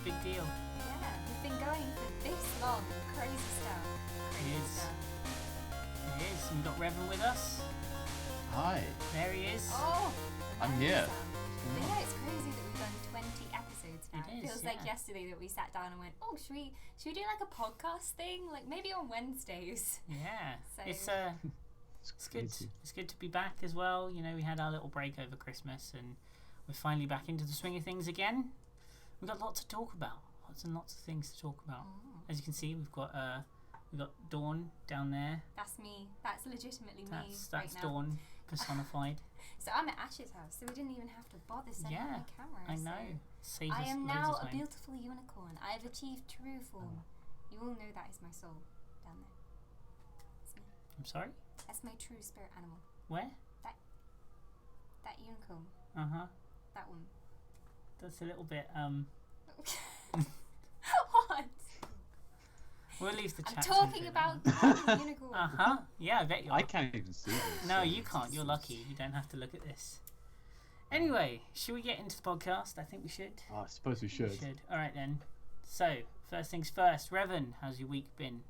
big deal. Yeah, we've been going for this long. Crazy stuff. It is. It is. And we've got Revan with us. Hi. There he is. Oh, I'm here. But yeah, it's crazy that we've done 20 episodes now. It is, feels like yesterday that we sat down and went, oh, should we do like a podcast thing? Like maybe on Wednesdays. Yeah. So It's good. It's good to be back as well. You know, we had our little break over Christmas and we're finally back into the swing of things again. We've got lots to talk about. Lots and lots of things to talk about. As you can see, we've got Dawn down there. That's me. That's legitimately me That's right now. Dawn personified. So I'm at Ash's house, so we didn't even have to bother setting up my camera. I know. Saves I us am loads now of a time. beautiful unicorn. I have achieved true form. You all know that is my soul down there. That's me. I'm sorry? That's my true spirit animal. Where? That unicorn. That one. That's a little bit What? We'll leave the chat. I'm talking about the unicorn. Yeah, I bet you are. I can't even see this. No, you can't. You're lucky. You don't have to look at this. Anyway, should we get into the podcast? I think we should. Oh, I suppose we should. Alright then. So, first things first. Revan, how's your week been?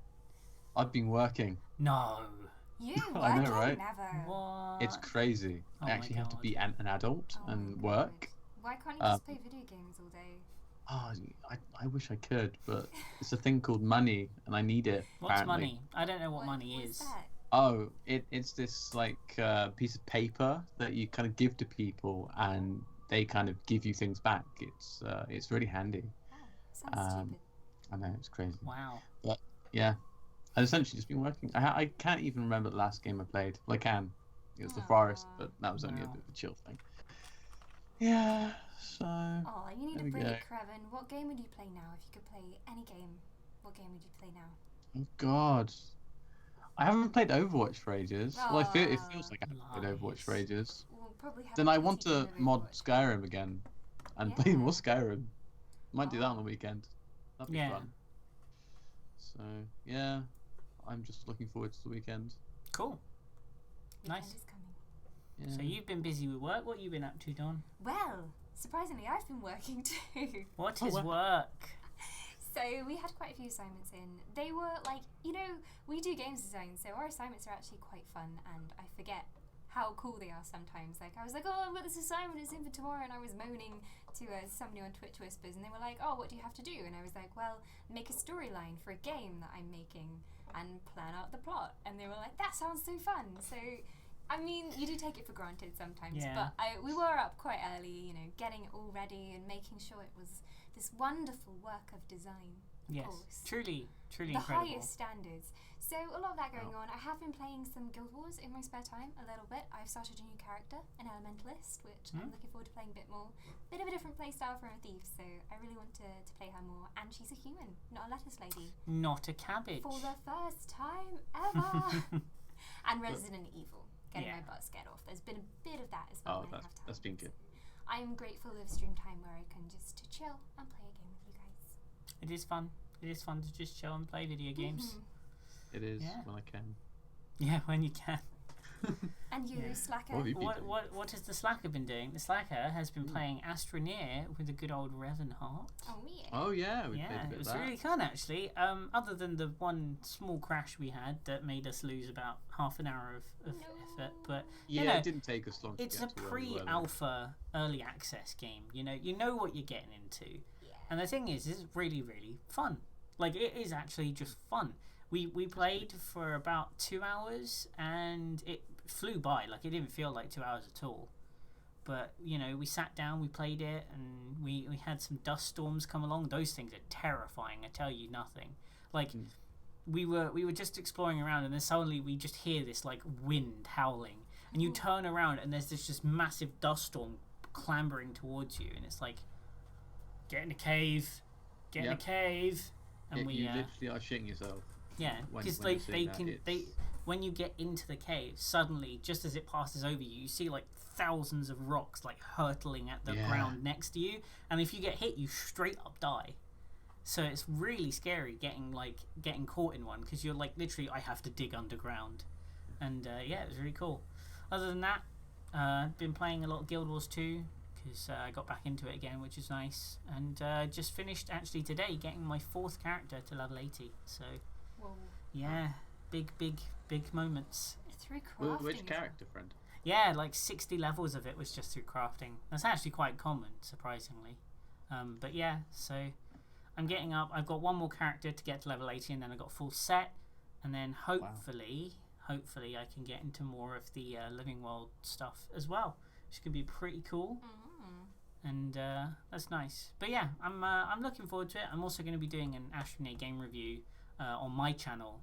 I've been working. No. You I know, working? right? Never. What? It's crazy. Oh I my actually have to God. be an adult Oh and my work. God. Why can't you just play video games all day? Oh, I wish I could, but it's a thing called money, and I need it. What's apparently. money? I don't know what money what's is. That? Oh, it's this like piece of paper that you kind of give to people, and they kind of give you things back. It's really handy. Oh, sounds stupid. I know, it's crazy. Wow. But yeah, I've essentially just been working. I can't even remember the last game I played. Well, I can. It was the Forest, but that was only a Wow. bit of a chill thing. Yeah, so. Oh, you need there a we break, go. Revan. What game would you play now if you could play any game? What game would you play now? Oh God, I haven't played Overwatch for ages. Well, it feels like I haven't played Overwatch for ages. We'll probably have Then a I want PC game to of mod Overwatch. Skyrim again, and play Yeah. more Skyrim. Might do that on the Oh. weekend. That'd be Yeah. fun. So yeah, I'm just looking forward to the weekend. Cool. Weekend Nice. is coming. Yeah. So you've been busy with work. What have you been up to, Dawn? Well, surprisingly, I've been working too. What Oh, is wow. work? So we had quite a few assignments in. They were like, we do games design, so our assignments are actually quite fun, and I forget how cool they are sometimes. Like I was like, oh, I've got this assignment, it's in for tomorrow, and I was moaning to somebody on Twitch Whispers, and they were like, oh, what do you have to do? And I was like, well, make a storyline for a game that I'm making and plan out the plot. And they were like, that sounds so fun. So, I mean, you do take it for granted sometimes, Yeah. but we were up quite early, getting it all ready and making sure it was this wonderful work of design. Of Yes. course. Truly The incredible. highest standards. So a lot of that going on. I have been playing some Guild Wars in my spare time a little bit. I've started a new character, an Elementalist, which I'm looking forward to playing a bit more. Bit of a different playstyle from a thief, so I really want to play her more. And she's a human, not a lettuce lady. Not a cabbage. For the first time ever. And Resident Evil. Getting my butt scared off. There's been a bit of that as well. Oh, that's been good. I am grateful of stream time where I can just chill and play a game with you guys. It is fun. It is fun to just chill and play video games. It is Yeah. when I can. Yeah, when you can. And you, Slacker? What have you been doing? What has the Slacker been doing? The Slacker has been playing Astroneer with the good old Revanheart. Oh, yeah. Oh yeah, we played Yeah, a bit it of was that. really fun actually. Other than the one small crash we had that made us lose about half an hour of effort, but Yeah, it didn't take us long. it's to a get to where we were, though. pre-alpha early access game. You know what you're getting into. Yeah. And the thing is, it's really, really fun. Like, it is actually just fun. We played for about 2 hours, and it flew by. Like, it didn't feel like 2 hours at all. But, we sat down, we played it, and we had some dust storms come along. Those things are terrifying, I tell you nothing. Like, we were just exploring around, and then suddenly we just hear this, like, wind howling. And you turn around, and there's this just massive dust storm clambering towards you, and it's like, get in a cave, get in a cave. And you literally are shitting yourself. Yeah, when because you see that, when you get into the cave, suddenly, just as it passes over you, you see like thousands of rocks like hurtling at the ground next to you, and if you get hit, you straight up die. So it's really scary getting caught in one, because you're like, literally, I have to dig underground. And yeah, it was really cool. Other than that, been playing a lot of Guild Wars 2, because I got back into it again, which is nice. And just finished actually today getting my 4th character to level 80. So Whoa. yeah, big moments. Through crafting. Which character, friend? Yeah, like 60 levels of it was just through crafting. That's actually quite common, surprisingly. But yeah, so I'm getting up. I've got one more character to get to level 80, and then I've got a full set. And then hopefully I can get into more of the Living World stuff as well, which could be pretty cool. And that's nice. But yeah, I'm looking forward to it. I'm also going to be doing an Ashen game review on my channel,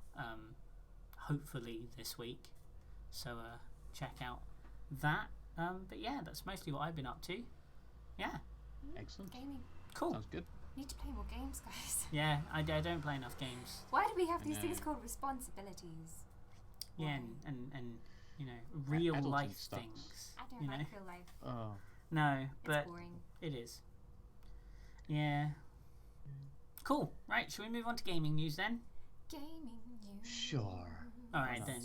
hopefully this week. So check out that. But yeah, that's mostly what I've been up to. Yeah. Excellent. Gaming. Cool. Sounds good. Need to play more games, guys. Yeah, I don't play enough games. Why do we have these know. things called responsibilities? Yeah, and you know, real Adulting life sucks. things. I don't You know? like real life. Oh. No, It's but boring. it is. Yeah. Cool. Right, shall we move on to gaming news then? Gaming news. Sure. Alright then.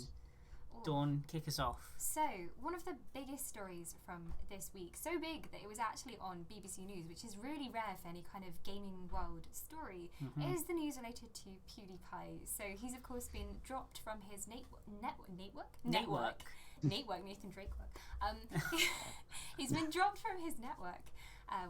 Oh. Dawn, kick us off. So, one of the biggest stories from this week, so big that it was actually on BBC News, which is really rare for any kind of gaming world story, is the news related to PewDiePie. So, he's of course been dropped from his network, Nathan Drake work. He's been dropped from his network,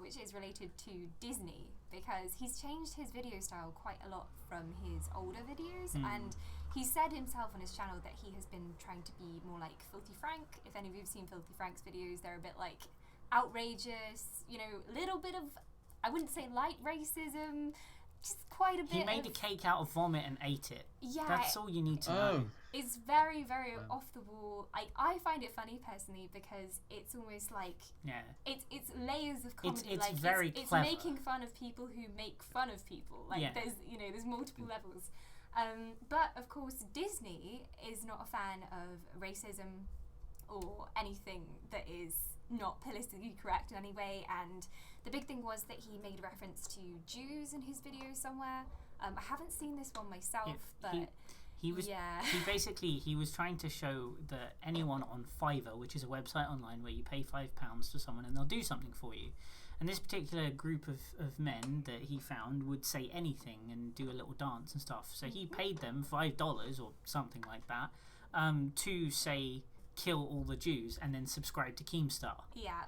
which is related to Disney, because he's changed his video style quite a lot from his older videos, and he said himself on his channel that he has been trying to be more like Filthy Frank. If any of you have seen Filthy Frank's videos, they're a bit like outrageous, you know, a little bit of, I wouldn't say light racism, just quite a bit. He made a cake out of vomit and ate it. Yeah, That's all you need to know. it's very, very off the wall. I find it funny personally because it's almost like Yeah. it's layers of comedy. It's like very it's clever. making fun of people who make fun of people. Like Yeah. there's multiple levels. But of course Disney is not a fan of racism or anything that is not politically correct in any way, and the big thing was that he made a reference to Jews in his video somewhere. I haven't seen this one myself, but he was he was trying to show that anyone on Fiverr, which is a website online where you pay £5 to someone and they'll do something for you, and this particular group of men that he found would say anything and do a little dance and stuff, so he paid them $5 or something like that to say kill all the Jews and then subscribe to Keemstar. Yeah.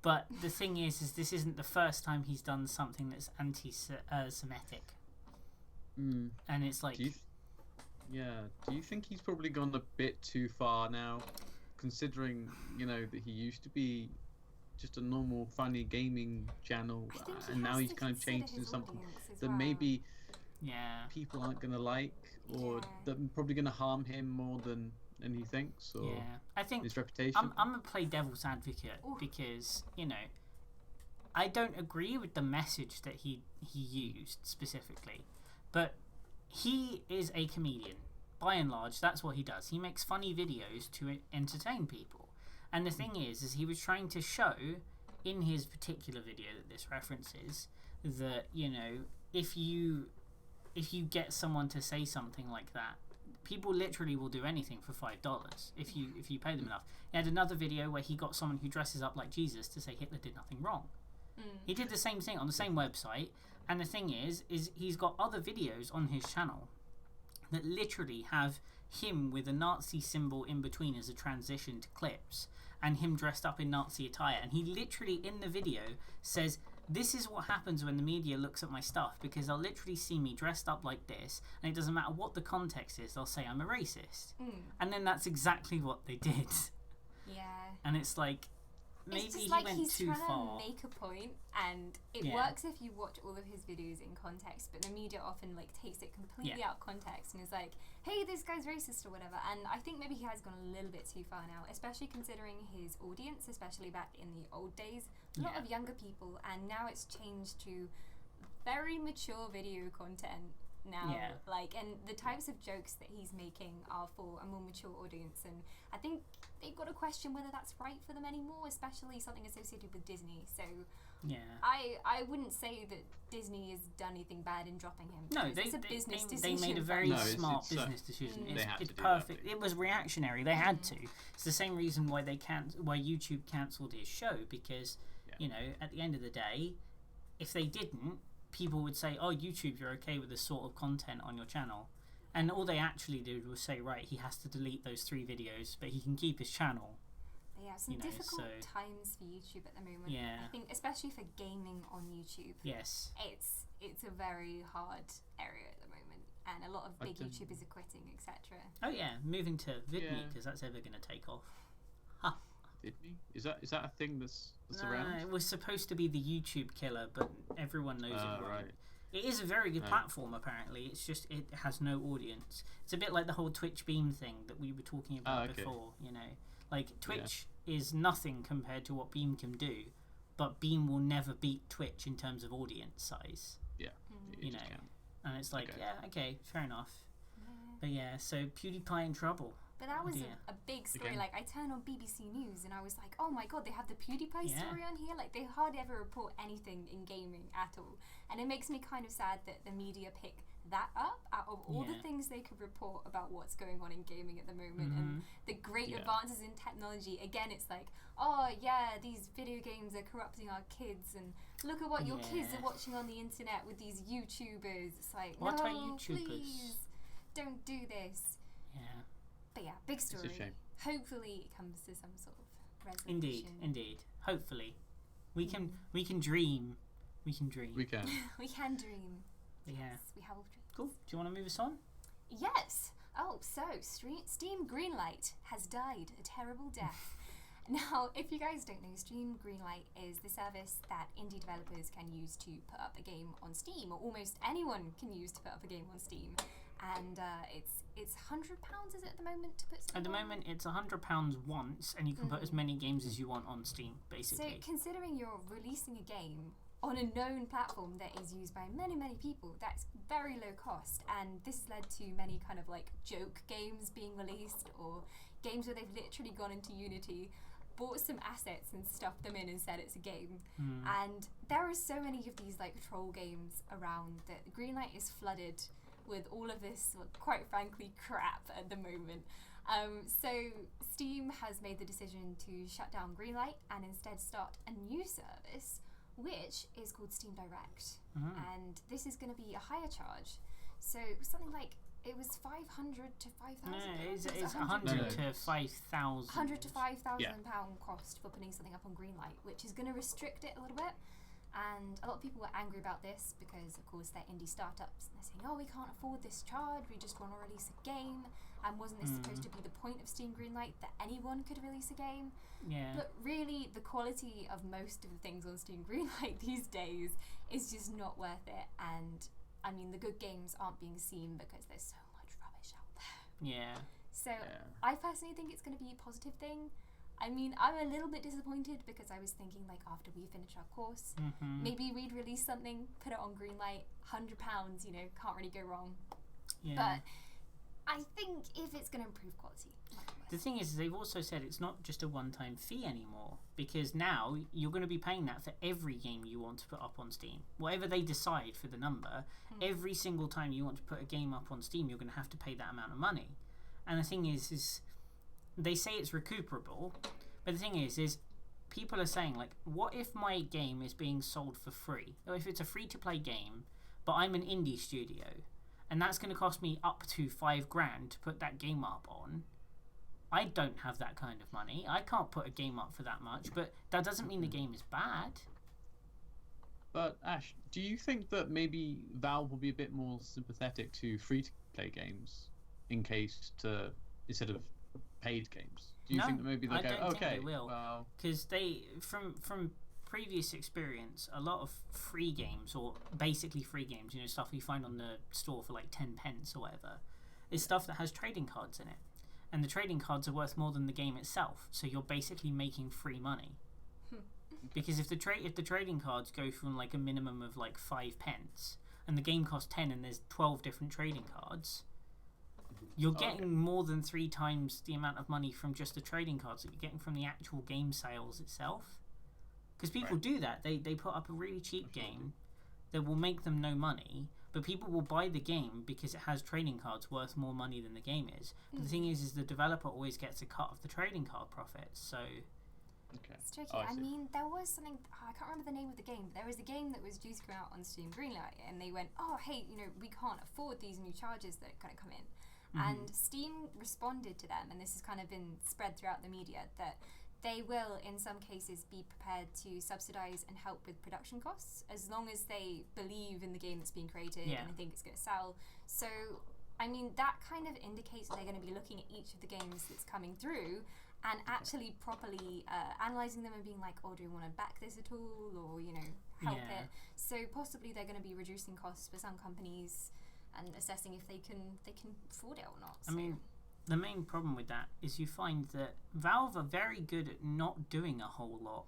But the thing is this isn't the first time he's done something that's anti-Semitic. And it's like... Do you think he's probably gone a bit too far now, considering, you know, that he used to be just a normal funny gaming channel, and now he's kind of changed into something that maybe people aren't going to like, or that are probably going to harm him more than he thinks, or I think his reputation. I'm going to play devil's advocate because, you know, I don't agree with the message that he used specifically, but he is a comedian. By and large, that's what he does. He makes funny videos to entertain people. And the thing is he was trying to show in his particular video that this references that, you know, if you get someone to say something like that, people literally will do anything for $5 if you pay them enough. He had another video where he got someone who dresses up like Jesus to say Hitler did nothing wrong. He did the same thing on the same website, and the thing is he's got other videos on his channel that literally have him with a Nazi symbol in between as a transition to clips, and him dressed up in Nazi attire, and he literally in the video says, this is what happens when the media looks at my stuff, because they'll literally see me dressed up like this, and it doesn't matter what the context is, they'll say I'm a racist. And then that's exactly what they did. Yeah. And it's like, maybe it's just he like went he's too trying far. to make a point, and it works if you watch all of his videos in context, but the media often like takes it completely out of context and is like, hey, this guy's racist or whatever. And I think maybe he has gone a little bit too far now, especially considering his audience, especially back in the old days, a lot of younger people, and now it's changed to very mature video content now. Like, and the types of jokes that he's making are for a more mature audience, and I think they've got to question whether that's right for them anymore, especially something associated with Disney. So I wouldn't say that Disney has done anything bad in dropping him. No, it's a business decision. They made a very smart it's business decision. It's do that, perfect. It was reactionary. They had to. It's the same reason why why YouTube cancelled his show, because You know, at the end of the day, if they didn't, people would say, oh, YouTube, you're okay with this sort of content on your channel. And all they actually did was say, right, he has to delete those 3 videos, but he can keep his channel. Yeah, some difficult times for YouTube at the moment. Yeah. I think especially for gaming on YouTube. Yes. It's a very hard area at the moment, and a lot of big YouTubers are quitting, etc. Oh yeah, moving to VidMe because that's ever going to take off. VidMe? Is that a thing that's around? It was supposed to be the YouTube killer, but everyone knows it. Right. It is a very good platform, apparently. It's just it has no audience. It's a bit like the whole Twitch Beam thing that we were talking about before. You know, like Twitch is nothing compared to what Beam can do, but Beam will never beat Twitch in terms of audience size. Yeah, you know, and it's like fair enough. But yeah, so PewDiePie in trouble. But that was a big story. Like, I turned on BBC News and I was like, oh my god, they have the PewDiePie story on here? Like, they hardly ever report anything in gaming at all. And it makes me kind of sad that the media pick that up out of all the things they could report about what's going on in gaming at the moment and the great advances in technology. Again, it's like, oh yeah, these video games are corrupting our kids and look at what your kids are watching on the internet with these YouTubers. It's like, what no, are YouTubers? Please, don't do this. Yeah. But yeah, big story. It's a shame. Hopefully it comes to some sort of resolution. Indeed. Hopefully. We can dream. We can dream. We can. We can dream. Yeah. Yes, we have all dreams. Cool. Do you want to move us on? Yes. Oh, so Steam Greenlight has died a terrible death. Now, if you guys don't know, Steam Greenlight is the service that indie developers can use to put up a game on Steam, or almost anyone can use to put up a game on Steam. And it's £100, is it at the moment, to put something At the on? moment, it's £100 once, and you can put as many games as you want on Steam, basically. So, considering you're releasing a game on a known platform that is used by many, many people, that's very low cost. And this has led to many kind of like joke games being released, or games where they've literally gone into Unity, bought some assets and stuffed them in and said it's a game. And there are so many of these like troll games around that Greenlight is flooded with all of this, quite frankly, crap at the moment. So Steam has made the decision to shut down Greenlight and instead start a new service, which is called Steam Direct. And this is going to be a higher charge. So something like, it was 500 to 5,000. No, it's 100 to 5,000. 100 to 5,000 pound cost for putting something up on Greenlight, which is going to restrict it a little bit. And a lot of people were angry about this because, of course, they're indie startups and they're saying, oh, we can't afford this charge, we just want to release a game. And wasn't this supposed to be the point of Steam Greenlight, that anyone could release a game? Yeah. But really, the quality of most of the things on Steam Greenlight these days is just not worth it. And I mean, the good games aren't being seen because there's so much rubbish out there. Yeah. So I personally think it's going to be a positive thing. I mean, I'm a little bit disappointed because I was thinking, like, after we finish our course, maybe we'd release something, put it on Greenlight, £100, you know, can't really go wrong. Yeah. But I think if it's going to improve quality, the thing is, they've also said it's not just a one-time fee anymore, because now you're going to be paying that for every game you want to put up on Steam. Whatever they decide for the number, every single time you want to put a game up on Steam, you're going to have to pay that amount of money. And the thing is they say it's recuperable, but the thing is people are saying, like, what if my game is being sold for free? Or if it's a free-to-play game, but I'm an indie studio, and that's going to cost me up to $5,000 to put that game up on. I don't have that kind of money. I can't put a game up for that much, but that doesn't mean the game is bad. But Ash, do you think that maybe Valve will be a bit more sympathetic to free-to-play games instead of paid games? Do you think that maybe they'll go, okay, think they will, because they, from previous experience, a lot of free games, or basically free games, you know, stuff you find on the store for like 10 pence or whatever, is stuff that has trading cards in it. And the trading cards are worth more than the game itself, so you're basically making free money. Because if the trading cards go from like a minimum of like 5 pence, and the game costs 10 and there's 12 different trading cards, you're getting more than 3 times the amount of money from just the trading cards that you're getting from the actual game sales itself. Because people do that. They put up a really cheap game that will make them no money, but people will buy the game because it has trading cards worth more money than the game is. But the thing is the developer always gets a cut of the trading card profits. So Okay. It's tricky. Oh, I see. mean, there was something. I can't remember the name of the game. There was a game that was due to come out on Steam Greenlight, and they went, "Oh, hey, we can't afford these new charges that are going to come in." And Steam responded to them, and this has kind of been spread throughout the media, that they will, in some cases, be prepared to subsidize and help with production costs as long as they believe in the game that's being created and they think it's going to sell. So, I mean, that kind of indicates that they're going to be looking at each of the games that's coming through and actually properly analysing them and being like, oh, do we want to back this at all, or, help it? So possibly they're going to be reducing costs for some companies and assessing if they can afford it or not. So. I mean, the main problem with that is you find that Valve are very good at not doing a whole lot.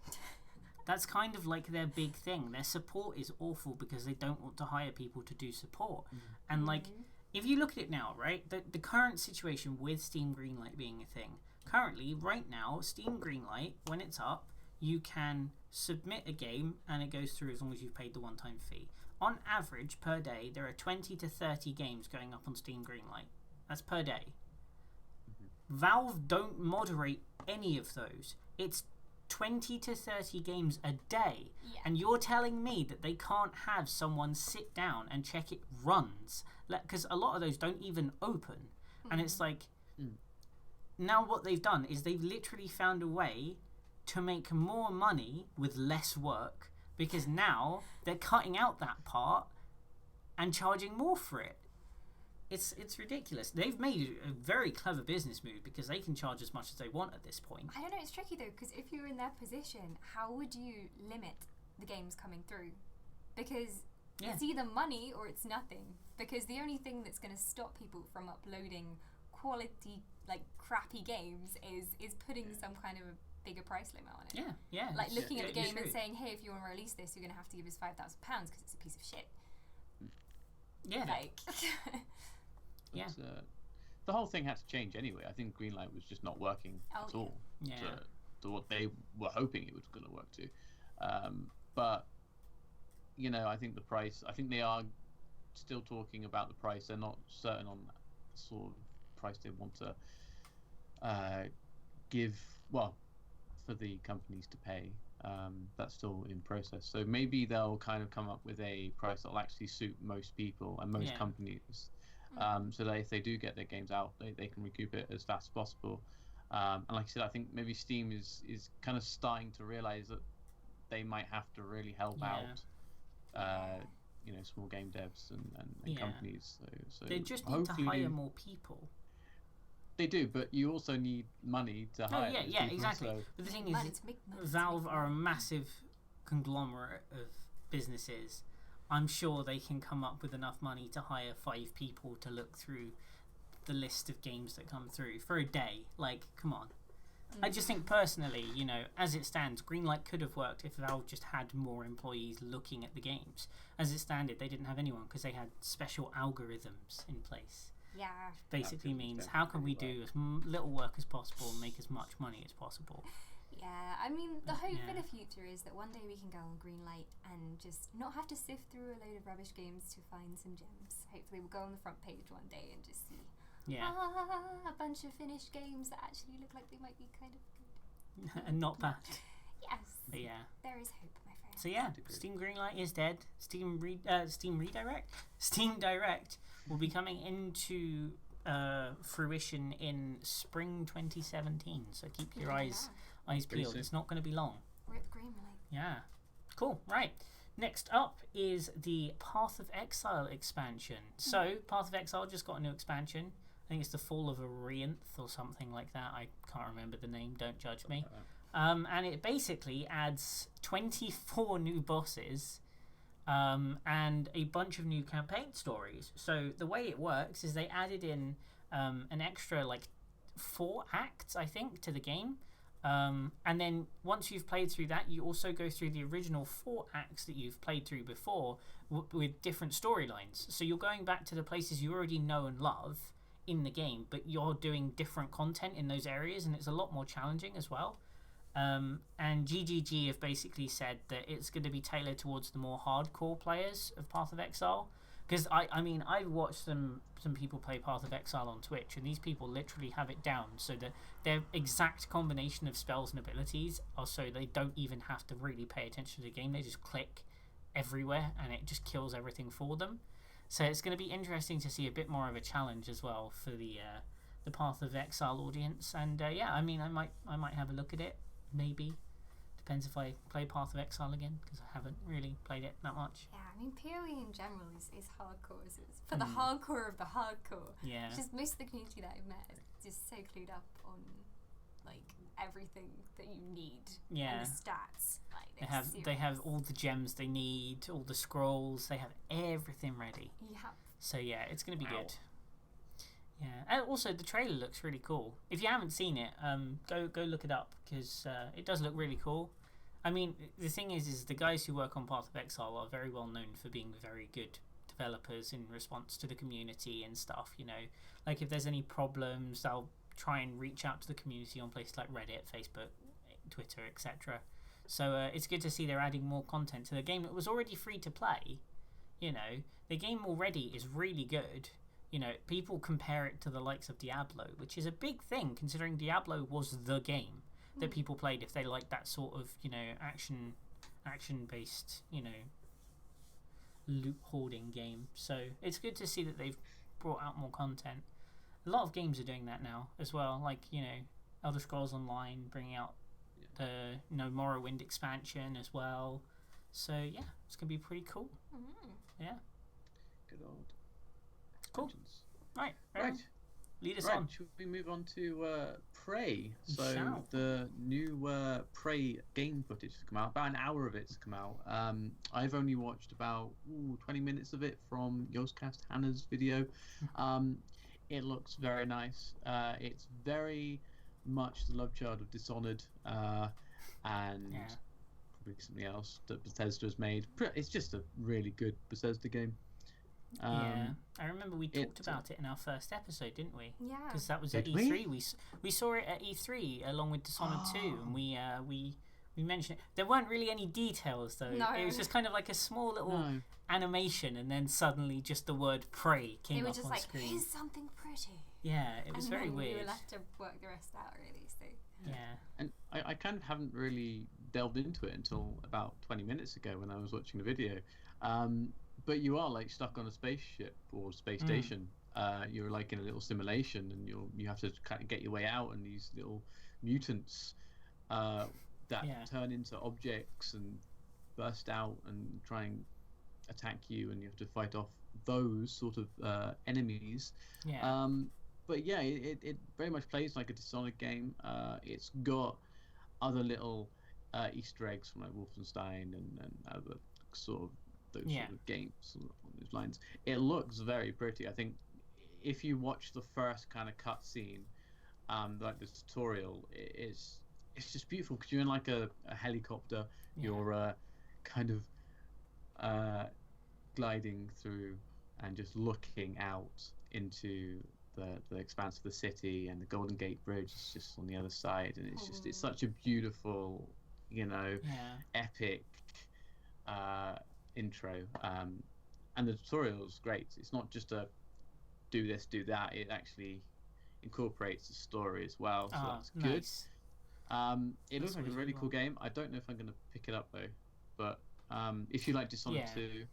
That's kind of like their big thing. Their support is awful because they don't want to hire people to do support. And like, if you look at it now, right, the current situation with Steam Greenlight being a thing, currently, right now, Steam Greenlight, when it's up, you can submit a game and it goes through as long as you've paid the one-time fee. On average, per day, there are 20 to 30 games going up on Steam Greenlight. That's per day. Valve don't moderate any of those. It's 20 to 30 games a day. Yeah. And you're telling me that they can't have someone sit down and check it runs. Because a lot of those don't even open. And it's like, now what they've done is they've literally found a way to make more money with less work, because now they're cutting out that part and charging more for it. It's ridiculous. They've made a very clever business move because they can charge as much as they want at this point. I don't know, it's tricky though, because if you're in their position, how would you limit the games coming through? Because it's either money or it's nothing. Because the only thing that's going to stop people from uploading quality, like crappy games is putting some kind of a bigger price limit on it. Yeah. Like looking at the game and true. saying, hey, if you want to release this, you're going to have to give us £5,000 because it's a piece of shit. Yeah. Like... The whole thing had to change anyway. I think Greenlight was just not working at all to what they were hoping it was going to work to. But I think the price. I think they are still talking about the price. They're not certain on that sort of price they want to give. Well, for the companies to pay. That's still in process. So maybe they'll kind of come up with a price that'll actually suit most people and most companies. So that if they do get their games out, they can recoup it as fast as possible. And like I said, I think maybe Steam is kind of starting to realize that they might have to really help out, small game devs and companies. So they just need to hire more people. They do, but you also need money to hire. Yeah, people, exactly. So. But the thing is, Valve are a massive conglomerate of businesses. I'm sure they can come up with enough money to hire 5 people to look through the list of games that come through for a day. Like, come on. I just think personally, as it stands, Greenlight could have worked if Valve just had more employees looking at the games. As it standed, they didn't have anyone because they had special algorithms in place. Yeah. Basically means how can we do as little work as possible and make as much money as possible. Yeah, I mean, the hope for the future is that one day we can go on Greenlight and just not have to sift through a load of rubbish games to find some gems. Hopefully we'll go on the front page one day and just see a bunch of finished games that actually look like they might be kind of good. And not bad. Yes. But there is hope, my friend. So Steam Greenlight is dead. Steam Direct will be coming into fruition in spring 2017. So keep your eyes peeled. It's not going to be long. Rip Greenlight. Yeah. Cool. Right. Next up is the Path of Exile expansion. So Path of Exile just got a new expansion. I think it's the Fall of Orianth or something like that. I can't remember the name. Don't judge me. And it basically adds 24 new bosses and a bunch of new campaign stories. So the way it works is they added in an extra 4 acts, I think, to the game. And then once you've played through that, you also go through the original 4 acts that you've played through before with different storylines. So you're going back to the places you already know and love in the game, but you're doing different content in those areas, and it's a lot more challenging as well. And GGG have basically said that it's going to be tailored towards the more hardcore players of Path of Exile, Because I mean, I've watched some people play Path of Exile on Twitch, and these people literally have it down so that their exact combination of spells and abilities are so they don't even have to really pay attention to the game. They just click everywhere, and it just kills everything for them. So it's going to be interesting to see a bit more of a challenge as well for the Path of Exile audience. And yeah, I mean, I might have a look at it, maybe. Depends if I play Path of Exile again, because I haven't really played it that much. Yeah, I mean, PoE in general is hardcore. It's for the hardcore of the hardcore. Yeah. Just most of the community that I've met is just so clued up on like everything that you need. Yeah. And the stats. Like, they have all the gems they need, all the scrolls. They have everything ready. Yeah. So yeah, it's going to be good. Yeah, and also the trailer looks really cool. If you haven't seen it, go look it up, because it does look really cool. I mean, the thing is the guys who work on Path of Exile are very well known for being very good developers in response to the community and stuff. You know, like if there's any problems, they'll try and reach out to the community on places like Reddit, Facebook, Twitter, etc. So it's good to see they're adding more content to the game. It was already free to play. You know, the game already is really good. You know, people compare it to the likes of Diablo, which is a big thing, considering Diablo was the game that people played if they liked that sort of, you know, action-based, you know, loot hoarding game. So it's good to see that they've brought out more content. A lot of games are doing that now as well, like, you know, Elder Scrolls Online bringing out the, you know, Morrowind expansion as well. So yeah, it's gonna be pretty cool. Yeah. Good old. Cool. Right. Lead us on. Should we move on to Prey? So Shall. the new Prey game footage has come out. About an hour of it's come out. I've only watched about 20 minutes of it from Yoscast Hannah's video. It looks very nice. It's very much the love child of Dishonored and probably something else that Bethesda has made. It's just a really good Bethesda game. Yeah, I remember we talked about it in our first episode, didn't we? Yeah. Because that was at E3. We saw it at E3 along with Dishonored 2, and we mentioned it. There weren't really any details though. No. It was just kind of like a small little animation, and then suddenly just the word "prey" came up on screen. They were just like, "Here's something pretty." Yeah, it was very weird. We were left to work the rest out, really. So. Yeah. And I kind of haven't really delved into it until about 20 minutes ago when I was watching the video. But you are like stuck on a spaceship or space station. You're like in a little simulation, and you have to kind of get your way out, and these little mutants that turn into objects and burst out and try and attack you, and you have to fight off those sort of enemies. Yeah. But yeah, it very much plays like a Dishonored game. It's got other little Easter eggs from like Wolfenstein and other sort of those sort of games on those lines. It looks very pretty. I think if you watch the first kind of cutscene, like the tutorial, it's just beautiful because you're in like a helicopter. You're kind of gliding through and just looking out into the expanse of the city, and the Golden Gate Bridge is just on the other side, and it's such a beautiful, you know, epic intro, and the tutorial is great. It's not just a do this, do that. It actually incorporates the story as well, so that's good. It looks like a really cool game. I don't know if I'm going to pick it up though, but if you like Dishonored 2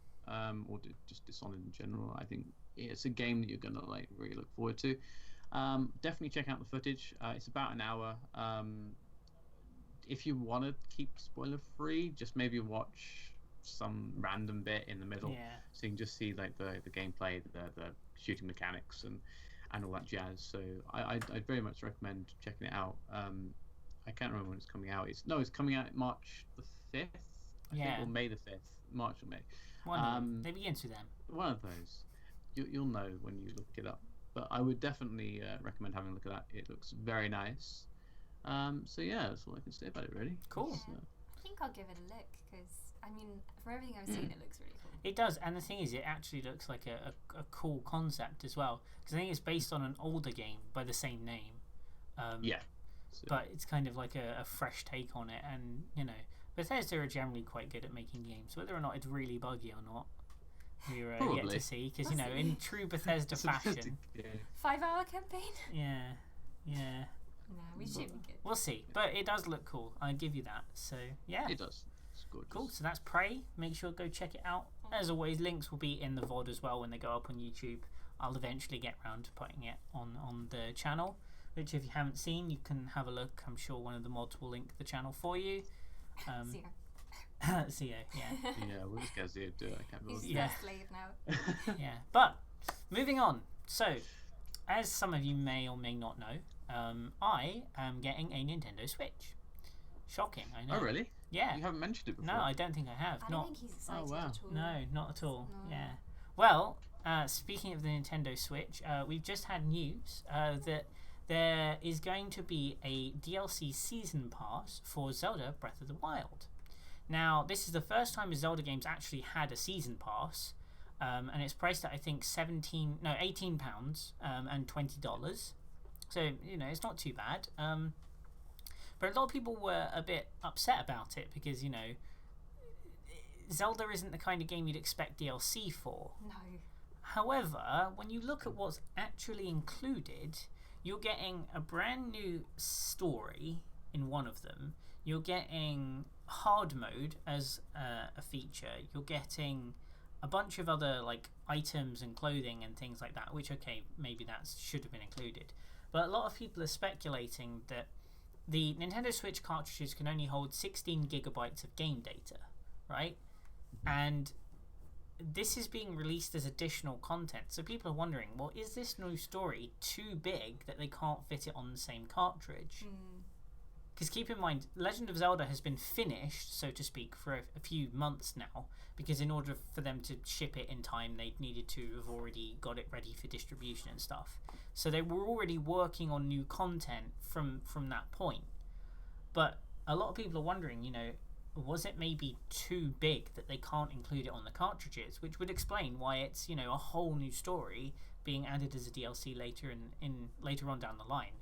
or just Dishonored in general, I think it's a game that you're going to like really look forward to. Definitely check out the footage. It's about an hour. If you want to keep spoiler free, just maybe watch some random bit in the middle, so you can just see like the gameplay, the shooting mechanics and all that jazz. So I'd very much recommend checking it out. I can't remember when it's coming out. It's coming out March the 5th, I think, or May the 5th. March or May. They begin to them. One of those. You'll know when you look it up. But I would definitely recommend having a look at that. It looks very nice. So yeah, that's all I can say about it, really. Cool. I think I'll give it a look, because I mean, for everything I've seen, it looks really cool. It does, and the thing is, it actually looks like a cool concept as well, because I think it's based on an older game by the same name. But it's kind of like a fresh take on it, and you know, Bethesda are generally quite good at making games, whether or not it's really buggy or not. we're yet Probably. to see, because, you know, in true Bethesda fashion. 5-hour campaign? Yeah. No, we should be good. We'll see. But it does look cool. I give you that. So, yeah. It does. It's gorgeous. Cool. So that's Prey. Make sure to go check it out. As always, links will be in the VOD as well when they go up on YouTube. I'll eventually get round to putting it on the channel, which if you haven't seen, you can have a look. I'm sure one of the mods will link the channel for you. Zia. Yeah. Yeah, we'll just get Zia to do it. I can't He's believe their slave now. Yeah. But, moving on. So, as some of you may or may not know, I am getting a Nintendo Switch. Shocking, I know. Oh, really? Yeah. You haven't mentioned it before. No, I don't think I have. I don't think he's excited wow. at all. No, not at all. No. Yeah. Well, speaking of the Nintendo Switch, we've just had news that there is going to be a DLC season pass for Zelda Breath of the Wild. Now, this is the first time a Zelda game's actually had a season pass, and it's priced at, I think, £18 and $20. So, you know, it's not too bad. But a lot of people were a bit upset about it because, you know, Zelda isn't the kind of game you'd expect DLC for. No. However, when you look at what's actually included, you're getting a brand new story in one of them. You're getting hard mode as a feature. You're getting a bunch of other like items and clothing and things like that, which, okay, maybe that should have been included. But a lot of people are speculating that the Nintendo Switch cartridges can only hold 16 gigabytes of game data, right? And this is being released as additional content. So people are wondering, well, is this new story too big that they can't fit it on the same cartridge? Because keep in mind, Legend of Zelda has been finished, so to speak, for a few months now, because in order for them to ship it in time, they needed to have already got it ready for distribution and stuff. So they were already working on new content from that point. But a lot of people are wondering, you know, was it maybe too big that they can't include it on the cartridges, which would explain why it's, you know, a whole new story being added as a DLC later later on down the line.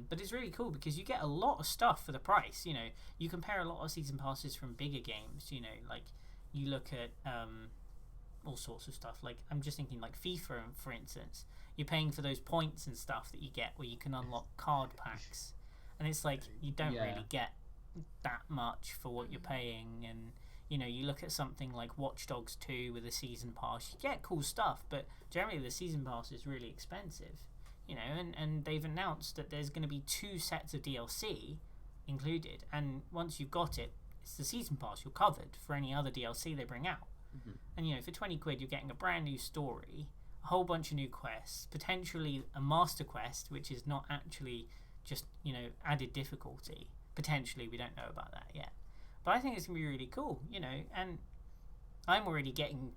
But it's really cool because you get a lot of stuff for the price. You know, you compare a lot of season passes from bigger games. You know, like you look at all sorts of stuff. Like I'm just thinking, like FIFA, for instance. You're paying for those points and stuff that you get where you can unlock card packs, and it's like you don't really get that much for what you're paying. And you know, you look at something like Watch Dogs 2 with a season pass. You get cool stuff, but generally the season pass is really expensive. You know, and they've announced that there's going to be 2 sets of DLC included, and once you've got it, it's the season pass. You're covered for any other DLC they bring out. And you know, for 20 quid, you're getting a brand new story, a whole bunch of new quests, potentially a master quest, which is not actually just, you know, added difficulty. Potentially, we don't know about that yet. But I think it's going to be really cool, you know, and I'm already getting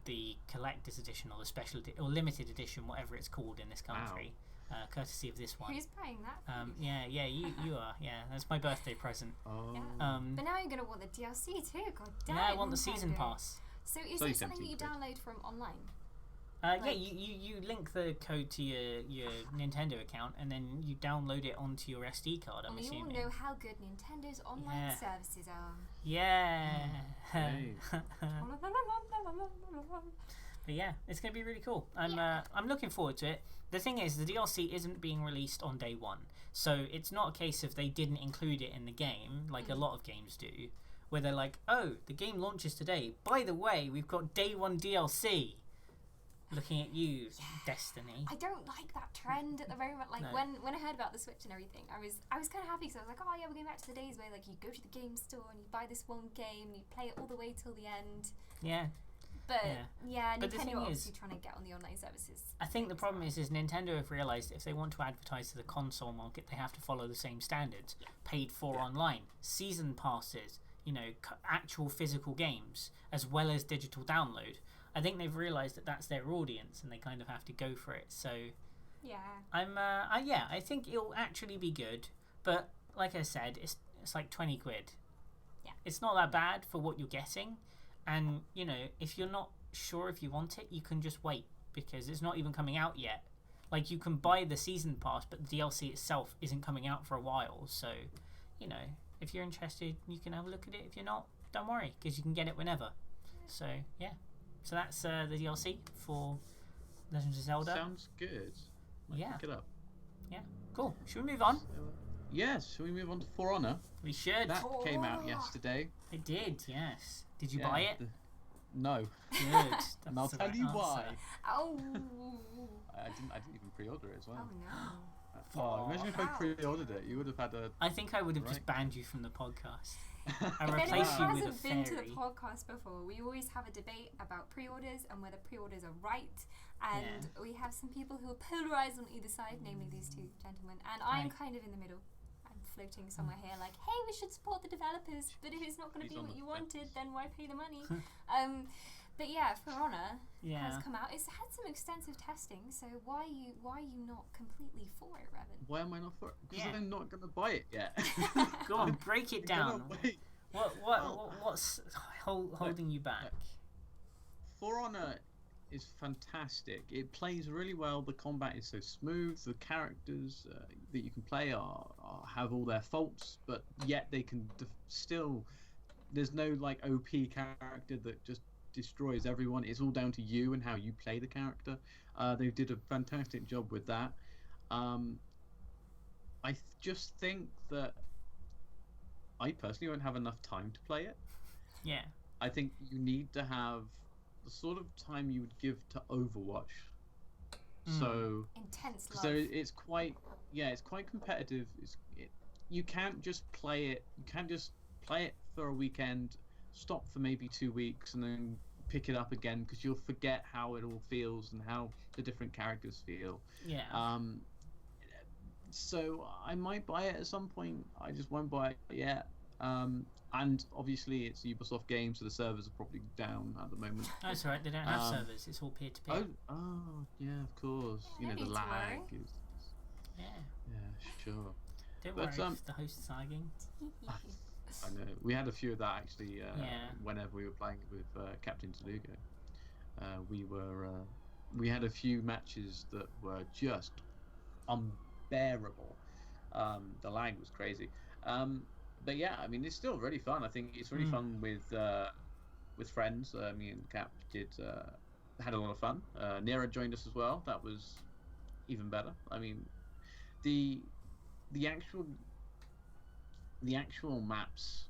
the collector's edition or the special or limited edition, whatever it's called in this country, courtesy of this one. Who's buying that? Yeah, you are. Yeah, that's my birthday present. But now you're going to want the DLC too. God damn it. Yeah, I want the season pass. So is it something that you download from online? Yeah, you link the code to your Nintendo account and then you download it onto your SD card, I'm assuming. We all know how good Nintendo's online services are. Yeah. Hey. But yeah, it's going to be really cool. I'm looking forward to it. The thing is, the DLC isn't being released on day one. So it's not a case of they didn't include it in the game, like a lot of games do, where they're like, oh, the game launches today. By the way, we've got day one DLC. Looking at you, Destiny. I don't like that trend at the moment. Like when I heard about the Switch and everything, I was kind of happy because I was like, oh yeah, we're going back to the days where like you go to the game store and you buy this one game and you play it all the way till the end. Yeah. But But the Nintendo thing are is, obviously trying to get on the online services. I think the problem is Nintendo have realised if they want to advertise to the console market, they have to follow the same standards. Paid for online, season passes, you know, actual physical games, as well as digital download. I think they've realised that that's their audience and they kind of have to go for it. So I think it'll actually be good. But like I said, it's like 20 quid. Yeah. It's not that bad for what you're getting. And, you know, if you're not sure if you want it, you can just wait because it's not even coming out yet. Like, you can buy the season pass, but the DLC itself isn't coming out for a while. So, you know, if you're interested, you can have a look at it. If you're not, don't worry because you can get it whenever. So, yeah. So that's the DLC for Legend of Zelda. Sounds good. Yeah. Pick it up. Yeah. Cool. Should we move on? Yes. Shall we move on to For Honor? We should. That came out yesterday. It did. Yes. Did you buy it? No. Good. And I'll tell you why. Oh. I didn't even pre-order it as well. Oh no. Imagine if I pre-ordered it. You would have had a. I think I would have just banned you from the podcast. And If replace anyone you with a hasn't been to the fairy. podcast before, we always have a debate about pre-orders and whether pre-orders are right. And we have some people who are polarized on either side, namely these two gentlemen. And I'm kind of in the middle. I'm floating somewhere here like, hey, we should support the developers, but if it's not going to be what you wanted, then why pay the money? But yeah, For Honor has come out. It's had some extensive testing, so why are you not completely for it, Revan? Why am I not for it? Because I'm not going to buy it yet. Go on, break it down. What's holding you back? For Honor is fantastic. It plays really well. The combat is so smooth. The characters that you can play have all their faults, but yet they can still. There's no like OP character that just destroys everyone. It's all down to you and how you play the character. They did a fantastic job with that. I just think that I personally won't have enough time to play it. Yeah. I think you need to have the sort of time you would give to Overwatch. So intense love. So it's quite competitive. You can't just play it. You can't just play it for a weekend, stop for maybe 2 weeks, and then pick it up again, because you'll forget how it all feels and how the different characters feel. Yeah. So I might buy it at some point. I just won't buy it yet. And obviously it's a Ubisoft game, so the servers are probably down at the moment. That's all right. They don't have servers. It's all peer-to-peer. Oh, yeah, of course. Yeah, the lag is. Yeah. Yeah, sure. Don't worry if the host is lagging. I know. We had a few of that actually. Whenever we were playing with Captain Talugo, we had a few matches that were just unbearable. The lag was crazy. But yeah, I mean, it's still really fun. I think it's really fun with friends. Me and Cap had a lot of fun. Nera joined us as well. That was even better. I mean, the actual maps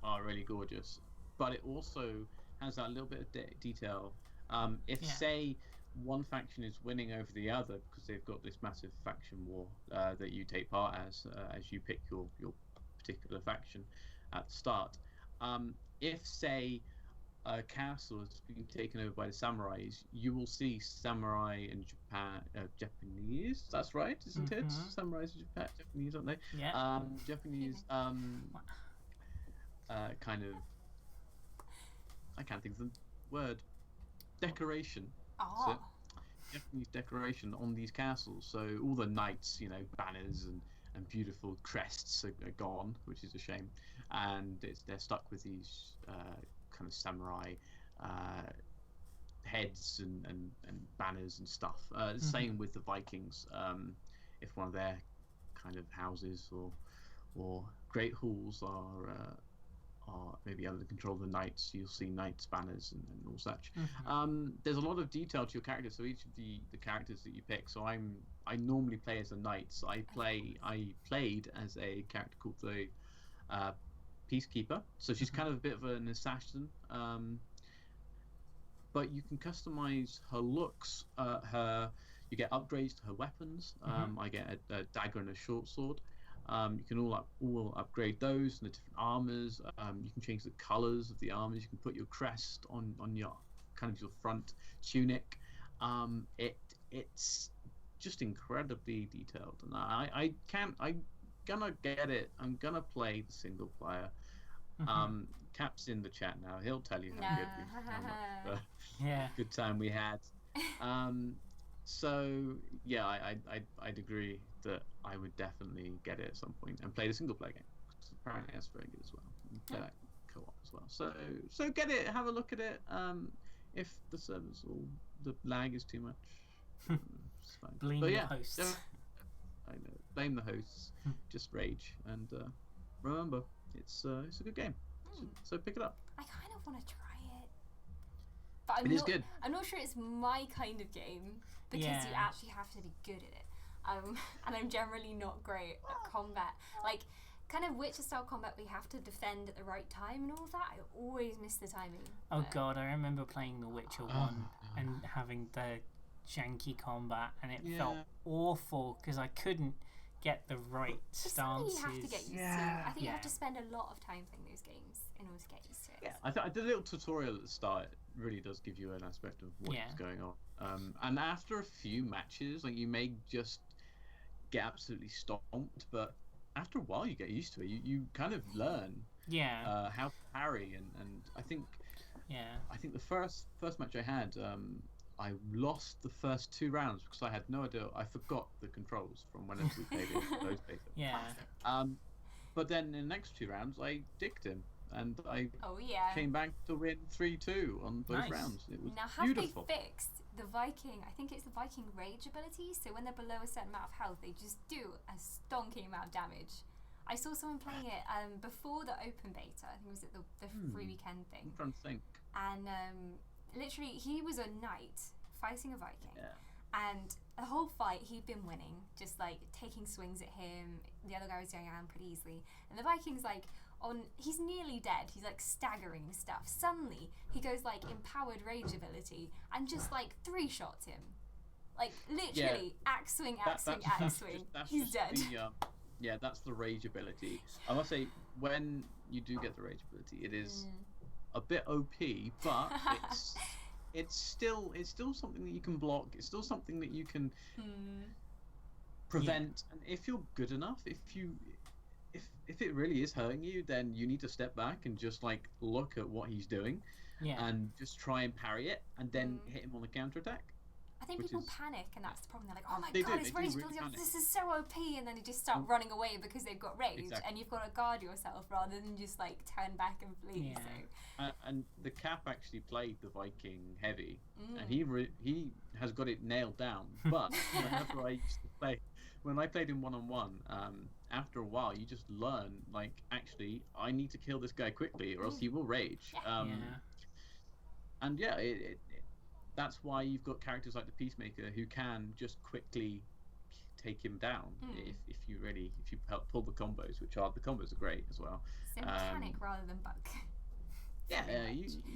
are really gorgeous, but it also has that little bit of detail. Say one faction is winning over the other because they've got this massive faction war that you take part as you pick your particular faction at the start. If say a castle is being taken over by the samurais, you will see samurai and Japanese. That's right, isn't it? Samurais and Japanese, aren't they? Yeah. Japanese kind of. I can't think of the word. Decoration. So, Japanese decoration on these castles. So all the knights, banners and beautiful crests are gone, which is a shame, and they're stuck with these kind of samurai heads and banners and stuff. Same with the Vikings. If one of their kind of houses or great halls are maybe under the control of the knights, you'll see knights banners and all such. There's a lot of detail to your character, so each of the characters that you pick. So I normally play as a knight. So I played as a character called the Peacekeeper. So she's kind of a bit of an assassin, but you can customize her looks. You get upgrades to her weapons. I get a dagger and a short sword. You can all upgrade those and the different armors. You can change the colors of the armors. You can put your crest on your kind of your front tunic. It's just incredibly detailed, and I'm gonna get it. I'm gonna play the single player. Cap's in the chat now. He'll tell you how good time we had. So yeah, I'd agree that I would definitely get it at some point and play the single player game. Apparently that's very good as well. And play that co-op as well. So get it, have a look at it. If the servers or the lag is too much, it's fine. Blame the hosts. I know. Blame the hosts. Just rage and remember, it's a good game. So pick it up. I kind of want to try it. But It is good. I'm not sure it's my kind of game because you actually have to be good at it. And I'm generally not great at combat. Like, kind of Witcher style combat, we have to defend at the right time and all of that. I always miss the timing. Oh god, I remember playing The Witcher 1 and having the janky combat, and it felt awful because I couldn't get the right stances. It's something you have to get used to. I think you have to spend a lot of time playing those games in order to get used to it. Yeah, I the little tutorial at the start really does give you an aspect of what's going on. And after a few matches, like, you may just get absolutely stomped, but after a while you get used to it. You kind of learn how to parry, and I think the first match I had, I lost the first 2 rounds because I had no idea. I forgot the controls from whenever we played it. Those days. Yeah. But then in the next 2 rounds, I dicked him, and I came back to win 3-2 on both rounds. It was beautiful. Have they fixed the Viking? I think it's the Viking rage ability. So when they're below a certain amount of health, they just do a stonking amount of damage. I saw someone playing it before the open beta. I think it was at the free weekend thing. I'm trying to think. And literally, he was a knight fighting a Viking. Yeah. And the whole fight, he'd been winning, just like taking swings at him. The other guy was going around pretty easily. And the Viking's like, he's nearly dead. He's like staggering and stuff. Suddenly, he goes like empowered rage ability and just like 3-shots him. Like literally, axe swing. He's dead. That's the rage ability. I must say, when you do get the rage ability, it is a bit OP, but it's still something that you can block. It's still something that you can prevent. And if you're good enough, if it really is hurting you, then you need to step back and just like look at what he's doing, and just try and parry it, and then hit him on the counterattack. I think people panic, and that's the problem. They're like, "Oh my god, his rage ability! This is so OP!" And then they just start running away because they've got rage, and you've got to guard yourself rather than just like turn back and flee. Yeah. So. And the Cap actually played the Viking heavy, and he has got it nailed down. But whenever I used to play, when I played him 1-on-1, after a while you just learn, like, actually I need to kill this guy quickly or else he will rage. And that's why you've got characters like the Peacemaker who can just quickly take him down if you pull the combos, the combos are great as well. So panic rather than bug.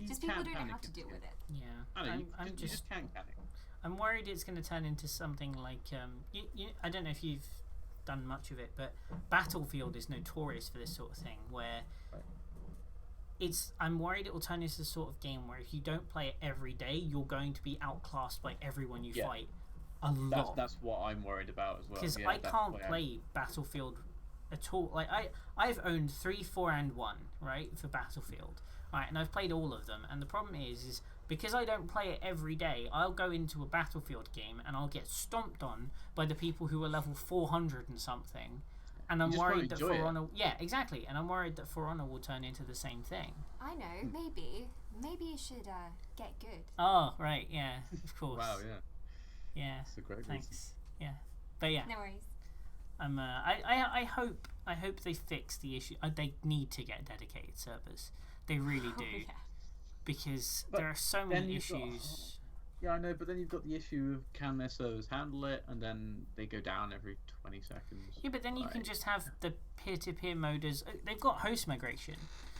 Just people don't know how to deal with it. Yeah, I know, you just can't panic. I'm worried it's going to turn into something like I don't know if you've done much of it, but Battlefield is notorious for this sort of thing where I'm worried it will turn into the sort of game where if you don't play it every day, you're going to be outclassed by everyone you fight a lot. That's what I'm worried about as well. Because I can't play Battlefield at all. Like I've owned 3, 4, and 1, right, for Battlefield, right, and I've played all of them. And the problem is because I don't play it every day, I'll go into a Battlefield game and I'll get stomped on by the people who are level 400 and something. And I'm worried that For Honor... Yeah, exactly. And I'm worried that For Honor will turn into the same thing. I know. Maybe you should get good. Oh, right. Yeah, of course. Wow, yeah. Yeah. That's a great Thanks. reason. Yeah. But yeah. No worries. I hope they fix the issue. They need to get dedicated servers. They really do. Yeah. Because there are so many issues. Yeah, I know, but then you've got the issue of can their servers handle it, and then they go down every 20 seconds. Yeah, but then you can just have the peer-to-peer moders. They've got host migration.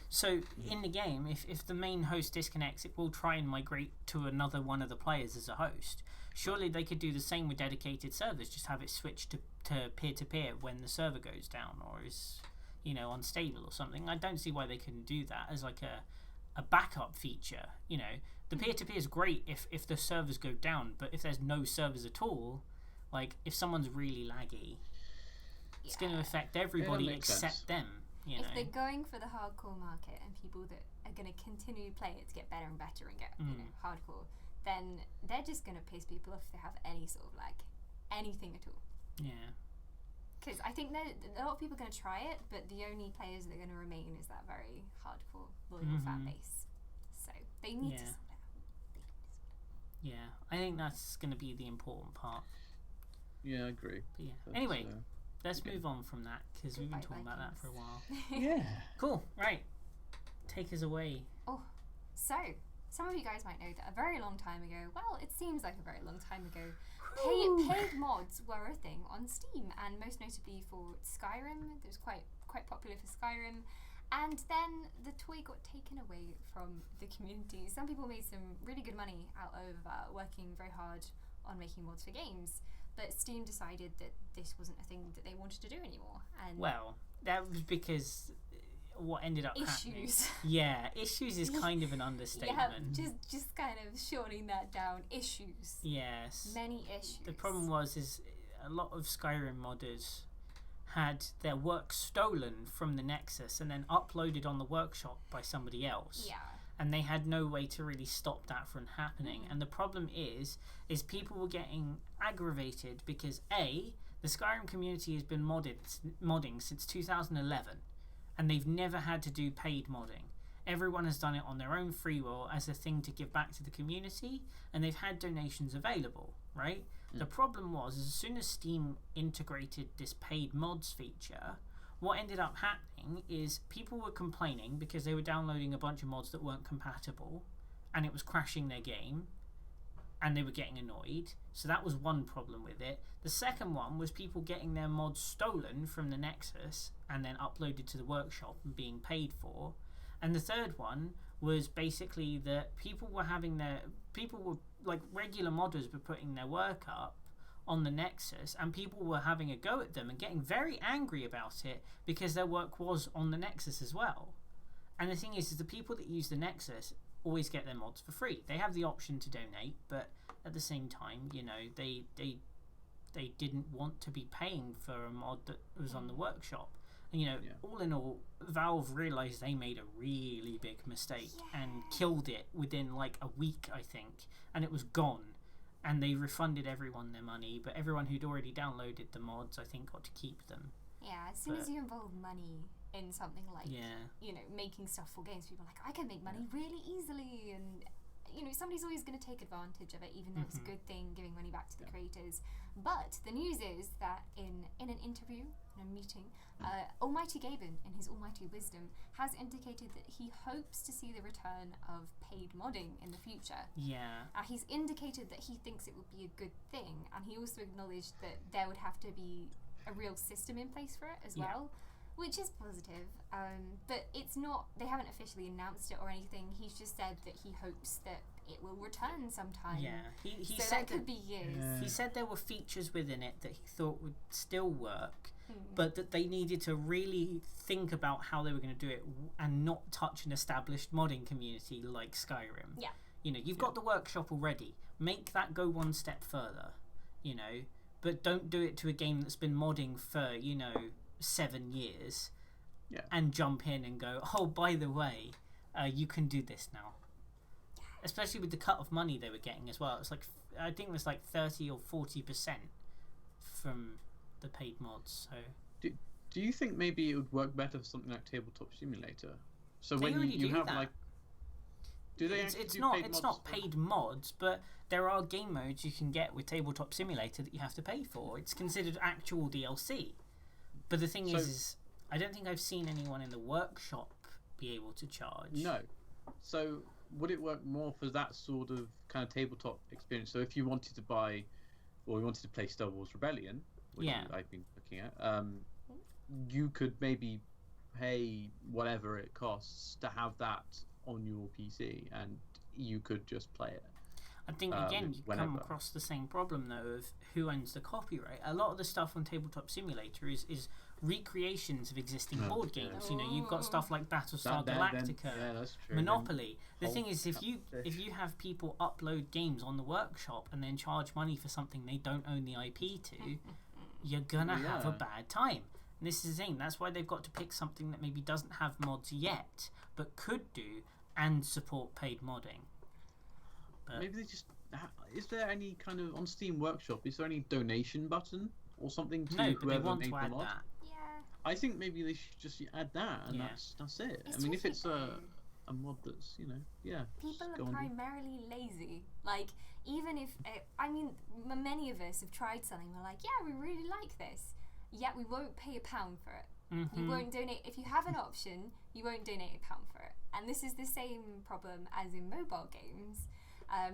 So in the game, if the main host disconnects, it will try and migrate to another one of the players as a host. Surely they could do the same with dedicated servers, just have it switch to peer-to-peer when the server goes down or is, unstable or something. I don't see why they couldn't do that as like a backup feature, The peer-to-peer is great if the servers go down, but if there's no servers at all, like if someone's really laggy, it's going to affect everybody except them. If they're going for the hardcore market and people that are going to continue to play it to get better and better and get hardcore, then they're just going to piss people off if they have any sort of lag, anything at all. Yeah. Because I think a lot of people are going to try it, but the only players that are going to remain is that very hardcore, loyal fan base. So they need to sort out. Yeah, I think that's going to be the important part. Yeah, I agree. But anyway, let's move on from that because we've been talking about that for a while. Yeah. Cool. Right. Take us away. Oh, so some of you guys might know that a very long time ago, well, it seems like a very long time ago, paid mods were a thing on Steam, and most notably for Skyrim. It was quite popular for Skyrim. And then the toy got taken away from the community. Some people made some really good money out of working very hard on making mods for games, but Steam decided that this wasn't a thing that they wanted to do anymore. And well, that was because what ended up happening. Yeah, issues is kind of an understatement. Yeah, just kind of shortening that down. Issues. Yes. Many issues. The problem is a lot of Skyrim modders had their work stolen from the Nexus and then uploaded on the workshop by somebody else. Yeah. And they had no way to really stop that from happening. And the problem is people were getting aggravated because A, the Skyrim community has been modding since 2011, and they've never had to do paid modding. Everyone has done it on their own free will as a thing to give back to the community, and they've had donations available, right? The problem was, as soon as Steam integrated this paid mods feature, what ended up happening is people were complaining because they were downloading a bunch of mods that weren't compatible, and it was crashing their game, and they were getting annoyed. So that was one problem with it. The second one was people getting their mods stolen from the Nexus and then uploaded to the workshop and being paid for. And the third one was basically that people were like regular modders were putting their work up on the Nexus, and people were having a go at them and getting very angry about it because their work was on the Nexus as well. And the thing is the people that use the Nexus always get their mods for free. They have the option to donate, but at the same time, you know, they didn't want to be paying for a mod that was on the workshop. And, you know, all in all, Valve realized they made a really big mistake and killed it within like a week, I think, and it was gone. And they refunded everyone their money, but everyone who'd already downloaded the mods, I think, got to keep them. Yeah, as soon as you involve money in something like, you know, making stuff for games, people are like, I can make money really easily, and, you know, somebody's always going to take advantage of it, even though it's a good thing, giving money back to the creators. But the news is that in an interview, in a meeting, Almighty Gaben, in his almighty wisdom, has indicated that he hopes to see the return of paid modding in the future. Yeah. He's indicated that he thinks it would be a good thing, and he also acknowledged that there would have to be a real system in place for it as well, which is positive. But it's not, they haven't officially announced it or anything. He's just said that he hopes that it will return sometime. Yeah, he so said that could be years. He said there were features within it that he thought would still work, but that they needed to really think about how they were going to do it and not touch an established modding community like Skyrim. Yeah. You know, you've got the workshop already. Make that go one step further, you know, but don't do it to a game that's been modding for, you know, 7 years and jump in and go, oh, by the way, you can do this now. Especially with the cut of money they were getting as well. It's like, I think it was like 30 or 40% from the paid mods. So do you think maybe it would work better for something like Tabletop Simulator? So they when you have that. like, do they it's actually not paid it's mods? not paid mods, but there are game modes you can get with Tabletop Simulator that you have to pay for. It's considered actual DLC. But the thing is I don't think I've seen anyone in the workshop be able to charge. No. So would it work more for that sort of kind of tabletop experience? So if you wanted to buy, or you wanted to play Star Wars Rebellion, which I've been looking at, you could maybe pay whatever it costs to have that on your PC, and you could just play it. I think, again, you come across the same problem, though, of who owns the copyright. A lot of the stuff on Tabletop Simulator is recreations of existing board games. You know, you've got stuff like Battlestar Galactica, that's true. Monopoly. The thing is, if you have people upload games on the workshop and then charge money for something they don't own the IP to, you're gonna have a bad time. And this is the thing. That's why they've got to pick something that maybe doesn't have mods yet, but could do and support paid modding. But maybe they just... Is there any kind of... On Steam Workshop, is there any donation button or something to no, but they want made to the add mod? that. Yeah. I think maybe they should just add that, and that's it. I mean, if it's a mod that's, you know, people are primarily lazy. Like, even if... I mean, many of us have tried something, we're like, yeah, we really like this. Yet we won't pay £1 for it. You won't donate... If you have an option, you won't donate £1 for it. And this is the same problem as in mobile games.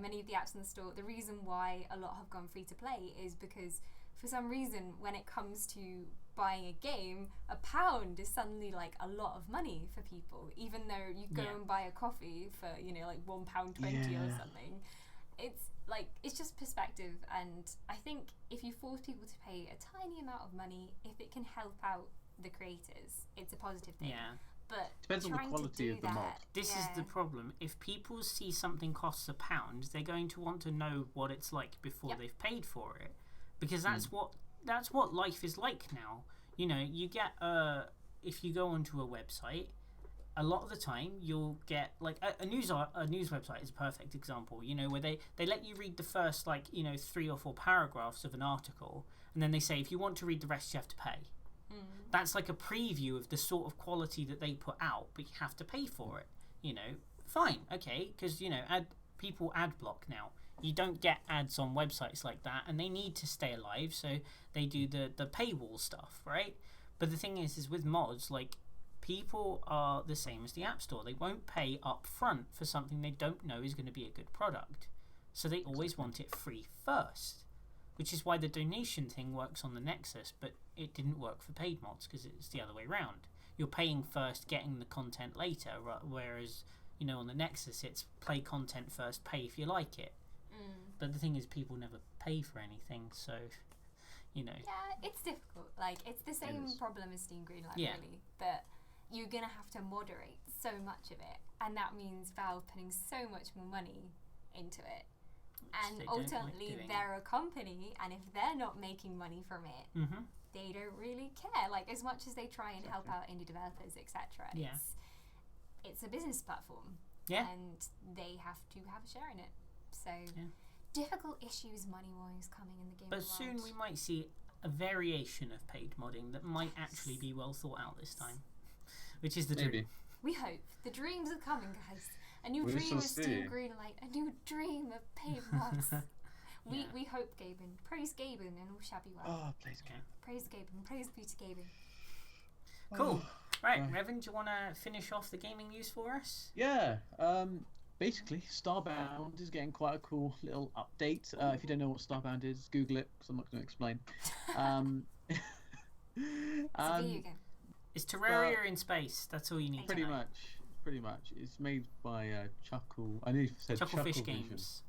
Many of the apps in the store, the reason why a lot have gone free to play is because for some reason when it comes to buying a game, £1 is suddenly like a lot of money for people, even though you go and buy a coffee for, you know, like £1.20 or something. It's just perspective, and I think if you force people to pay a tiny amount of money, if it can help out the creators, it's a positive thing. Yeah. But depends on the quality of the mod. This is the problem. If people see something costs £1, they're going to want to know what it's like before they've paid for it, because that's what life is like now. You know, you get if you go onto a website, a lot of the time you'll get like a news website is a perfect example. You know, where they let you read the first 3 or 4 paragraphs of an article, and then they say if you want to read the rest you have to pay. That's like a preview of the sort of quality that they put out, but you have to pay for it. You know, fine, okay, because you know people ad block now. You don't get ads on websites like that, and they need to stay alive, so they do the paywall stuff, right? But the thing is with mods, like, people are the same as the App Store. They won't pay up front for something they don't know is going to be a good product, so they always want it free first, which is why the donation thing works on the Nexus, but it didn't work for paid mods because it's the other way around. You're paying first, getting the content later, whereas, you know, on the Nexus it's play content first, pay if you like it. But the thing is, people never pay for anything, so, you know. Yeah, it's difficult. Like, it's the same problem as Steam Greenlight, really. But you're going to have to moderate so much of it, and that means Valve putting so much more money into it. And ultimately, they're a company, and if they're not making money from it, they don't really care. Like, as much as they try and help out indie developers, etc., it's a business platform, and they have to have a share in it. So, difficult issues money-wise coming in the game. But soon we might see a variation of paid modding that might actually be well thought out this time, which is the dream. We hope. The dreams are coming, guys. A new dream of Steam Greenlight. A new dream of paid mods. We hope, Gaben. Praise Gaben and all shall be well. Oh, praise Gaben. Praise Gaben. Praise be to Gaben. Cool. Right, Revan, do you want to finish off the gaming news for us? Yeah. Basically, Starbound is getting quite a cool little update. If you don't know what Starbound is, Google it, because I'm not going to explain. It's a video game. It's Terraria in space. That's all you need to know. Pretty much. It's made by Chuckle. I need to say Chucklefish Games.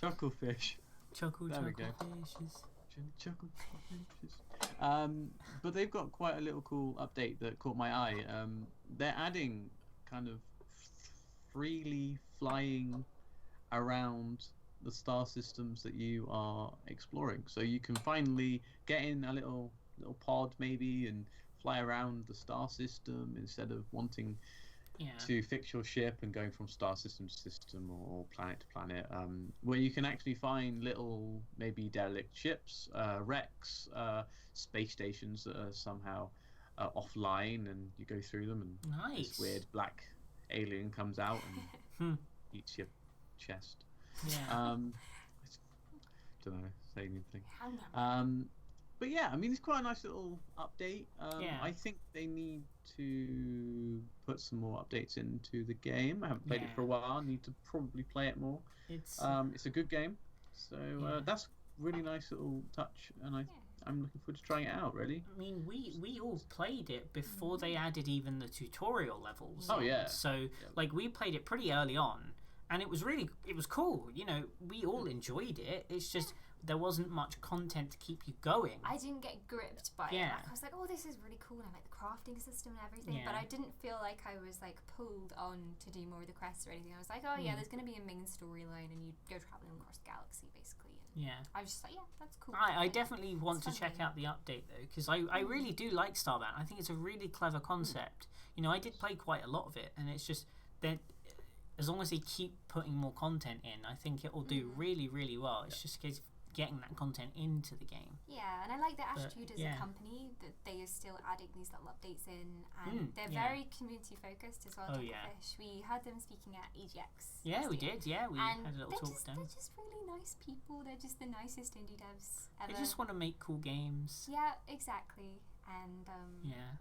Chucklefish. Chuckle Fishes. But they've got quite a little cool update that caught my eye. They're adding kind of freely flying around the star systems that you are exploring. So you can finally get in a little pod maybe and fly around the star system instead of wanting to fix your ship and going from star system to system or planet to planet, where you can actually find little maybe derelict ships, wrecks, space stations that are somehow offline, and you go through them and this weird black alien comes out and eats your chest. Don't know, say anything. But yeah, I mean, it's quite a nice little update. I think they need to put some more updates into the game. I haven't played it for a while. I need to probably play it more. It's a good game, so that's really nice little touch, and I'm looking forward to trying it out. Really. I mean, we all played it before they added even the tutorial levels. Oh yeah. So like we played it pretty early on, and it was cool. You know, we all enjoyed it. It's just there wasn't much content to keep you going. I didn't get gripped by it. Like, I was like, oh, this is really cool, and I like the crafting system and everything, but I didn't feel like I was like pulled on to do more of the quests or anything. I was like, oh yeah, there's going to be a main storyline and you go traveling across the galaxy basically. And I was just like, yeah, that's cool. I definitely want to check out the update though, because I really do like Starbound. I think it's a really clever concept. You know, I did play quite a lot of it, and it's just that as long as they keep putting more content in, I think it will do really, really well. It's just a case of getting that content into the game. Yeah, and I like the attitude as a company that they are still adding these little updates in, and they're very community focused as well. Chucklefish. We heard them speaking at EGX. Yeah, we did. Yeah, we had a little talk with them. They're just really nice people. They're just the nicest indie devs ever. They just want to make cool games. Yeah, exactly. And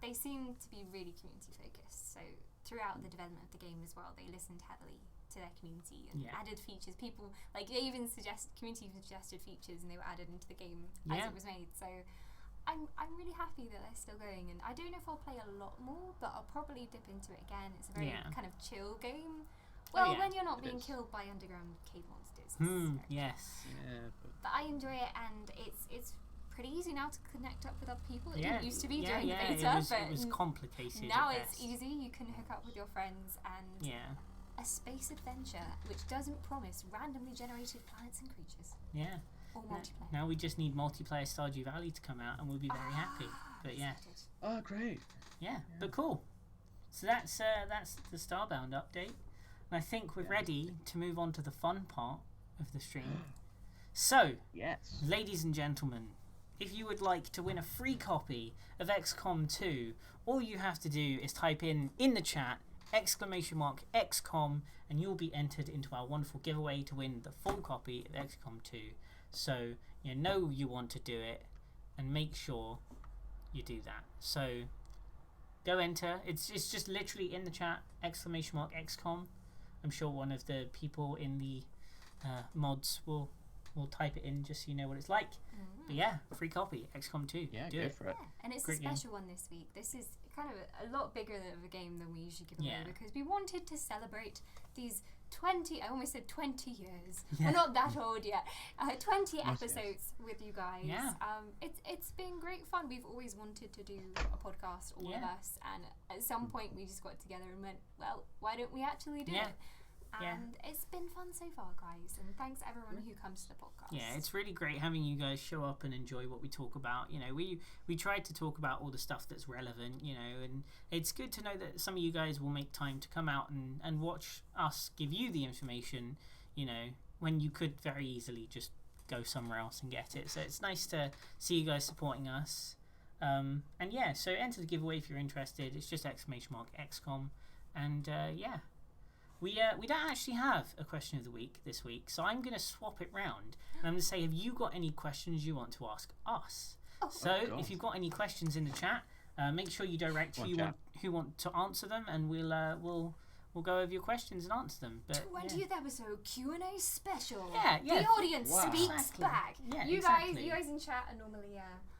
they seem to be really community focused. So throughout the development of the game as well, they listened heavily to their community and Yeah. added features. People, like, they even community even suggested features, and they were added into the game as Yeah. it was made. So I'm really happy that they're still going, and I don't know if I'll play a lot more, but I'll probably dip into it again. It's a very Yeah. kind of chill game. Well, yeah. when you're not It being is. killed by underground cave monsters. It's very Yes. Yeah, but I enjoy it, and it's pretty easy now to connect up with other people. It Yeah. didn't used to be Yeah, during yeah. the beta, but It was complicated. now at it's best. easy. You can hook up with your friends, and Yeah. a space adventure which doesn't promise randomly generated planets and creatures Yeah. or multiplayer. Now we just need multiplayer Stardew Valley to come out, and we'll be very happy. But yeah. Excited. Oh, great. Yeah, but cool. So that's the Starbound update, and I think we're ready to move on to the fun part of the stream. So, Yes. ladies and gentlemen, if you would like to win a free copy of XCOM 2, all you have to do is type in the chat !XCOM, and you'll be entered into our wonderful giveaway to win the full copy of XCOM 2. So you know you want to do it, and make sure you do that. So go enter. It's just literally in the chat !XCOM. I'm sure one of the people in the mods will type it in just so you know what it's like. But yeah, free copy XCOM 2. Yeah, do go it. for it. Yeah, and it's Great a game. special one this week. This is kind of a lot bigger of a game than we usually give Yeah. away, because we wanted to celebrate these 20, I almost said 20 years. Yeah. We're not that old yet. 20 Yes, episodes with you guys. Yeah. It's been great fun. We've always wanted to do a podcast, all of Yeah. us, and at some point we just got together and went, well, why don't we actually do Yeah. it? Yeah. And it's been fun so far, guys, and thanks everyone who comes to the podcast. Yeah, it's really great having you guys show up and enjoy what we talk about. You know, we tried to talk about all the stuff that's relevant, you know, and it's good to know that some of you guys will make time to come out and watch us give you the information, you know, when you could very easily just go somewhere else and get it. So it's nice to see you guys supporting us. And yeah, so enter the giveaway if you're interested. It's just !XCOM. And yeah. We don't actually have a question of the week this week, so I'm going to swap it round. And I'm going to say, have you got any questions you want to ask us? So God. if you've got any questions in the chat, make sure you direct who want to answer them, and we'll go over your questions and answer them. But 20th episode Q&A special. Yeah. The audience Wow. speaks Exactly. back. Yeah, you exactly. guys in chat are normally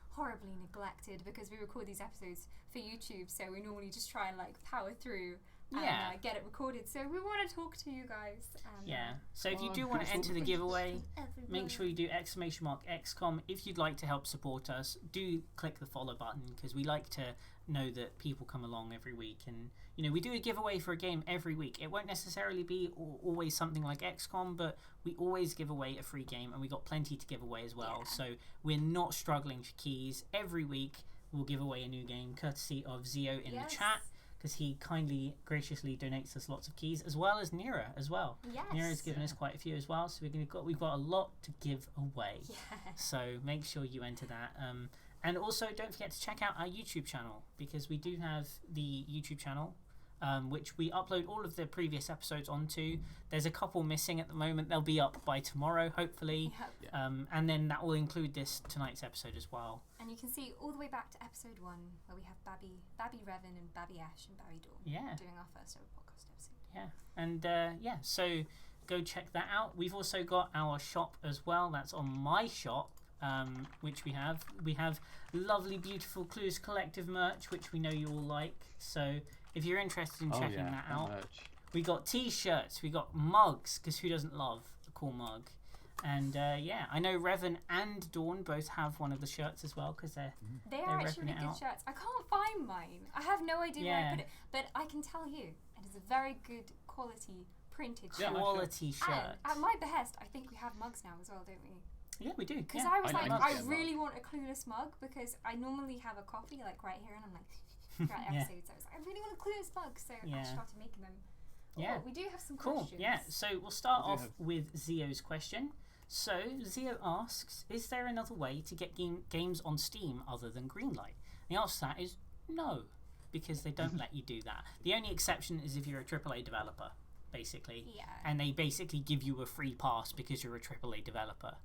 horribly neglected because we record these episodes for YouTube, so we normally just try and like power through and Yeah. get it recorded. So we want to talk to you guys. And, Yeah. So if you Oh, do want to enter the beautiful. giveaway, everyone. make sure you do !XCOM. If you'd like to help support us, do click the follow button, because we like to know that people come along every week. And, you know, we do a giveaway for a game every week. It won't necessarily be always something like XCOM, but we always give away a free game, and we got plenty to give away as well. Yeah. So we're not struggling for keys. Every week we'll give away a new game, courtesy of Zio in the chat, because he kindly, graciously donates us lots of keys, as well as Nira as well. Yes. Nira's given us quite a few as well, so we've got a lot to give away. Yeah. So make sure you enter that. And also don't forget to check out our YouTube channel, because we do have the YouTube channel, which we upload all of the previous episodes onto. There's a couple missing at the moment. They'll be up by tomorrow, hopefully. Yep. And then that will include tonight's episode as well. And you can see all the way back to episode 1, where we have Babby Revan and Babby Ash and Barry Dawn Yeah. doing our first ever podcast episode. Yeah. And yeah, so go check that out. We've also got our shop as well. That's on my shop, which we have. We have lovely, beautiful Clueless Collective merch, which we know you all like. So if you're interested in checking that out, we got t-shirts, we got mugs, because who doesn't love a cool mug? And yeah, I know Revan and Dawn both have one of the shirts as well, because They are actually repping really it good out. shirts. I can't find mine. I have no idea where I put it, but I can tell you, it is a very good quality printed shirt. quality shirt. And at my behest, I think we have mugs now as well, don't we? Yeah, we do. Because Yeah. I was I like, know. I Yeah, really want a Clueless mug, because I normally have a coffee like right here, and I'm like throughout Yeah. episodes. I was like, I really want a Clueless mug, so Yeah. I started making them. Yeah. Oh, we do have some Cool. questions. Yeah. So we'll start We do off have- with Zio's question. So Zio asks, is there another way to get games on Steam other than Greenlight? The answer to that is no, because they don't let you do that. The only exception is if you're a AAA developer, basically. Yeah. And they basically give you a free pass because you're a AAA developer.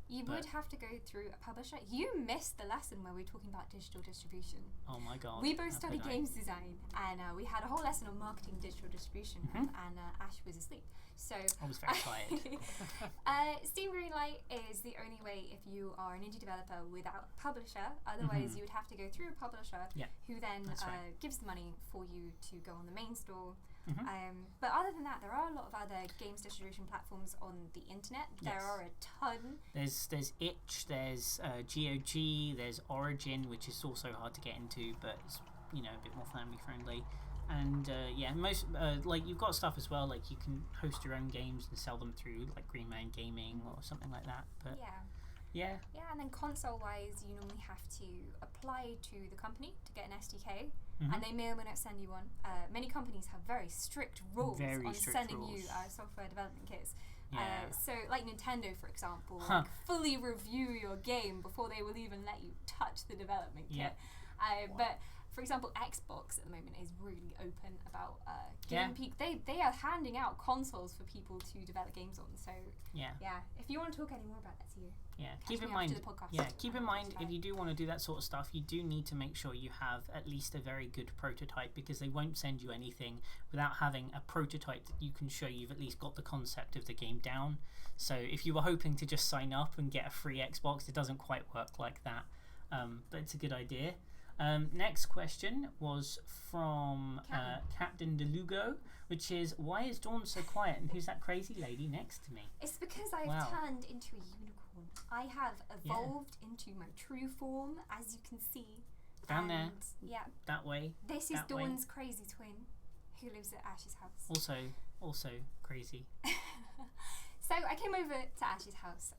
You would have to go through a publisher. You missed the lesson where we were talking about digital distribution. Oh my god. We both studied games design, and we had a whole lesson on marketing digital distribution, and Ash was asleep. So I was very tired. Steam Greenlight is the only way if you are an indie developer without a publisher. Otherwise, you would have to go through a publisher who then gives the money for you to go on the main store. But other than that, there are a lot of other games distribution platforms on the internet. There are a ton. There's Itch, there's GOG, there's Origin, which is also hard to get into, but it's a bit more family friendly. And most like you've got stuff as well, like you can host your own games and sell them through like Green Man Gaming or something like that. But yeah, and then console wise, you normally have to apply to the company to get an SDK, and they may or may not send you one. Many companies have very strict rules on sending you software development kits. So like Nintendo, for example, like fully review your game before they will even let you touch the development kit. But for example, Xbox at the moment is really open about giving people. They are handing out consoles for people to develop games on. So if you want to talk any more about that, to you. Keep in mind if you do want to do that sort of stuff, you do need to make sure you have at least a very good prototype, because they won't send you anything without having a prototype that you can show you've at least got the concept of the game down. So if you were hoping to just sign up and get a free Xbox, it doesn't quite work like that. But it's a good idea. Next question was from Captain DeLugo, which is, why is Dawn so quiet and who's that crazy lady next to me? It's because I've turned into a unicorn. I have evolved into my true form, as you can see. Down there. Yeah. That way. This is Dawn's crazy twin, who lives at Ash's house. Also crazy. So I came over to Ash's house,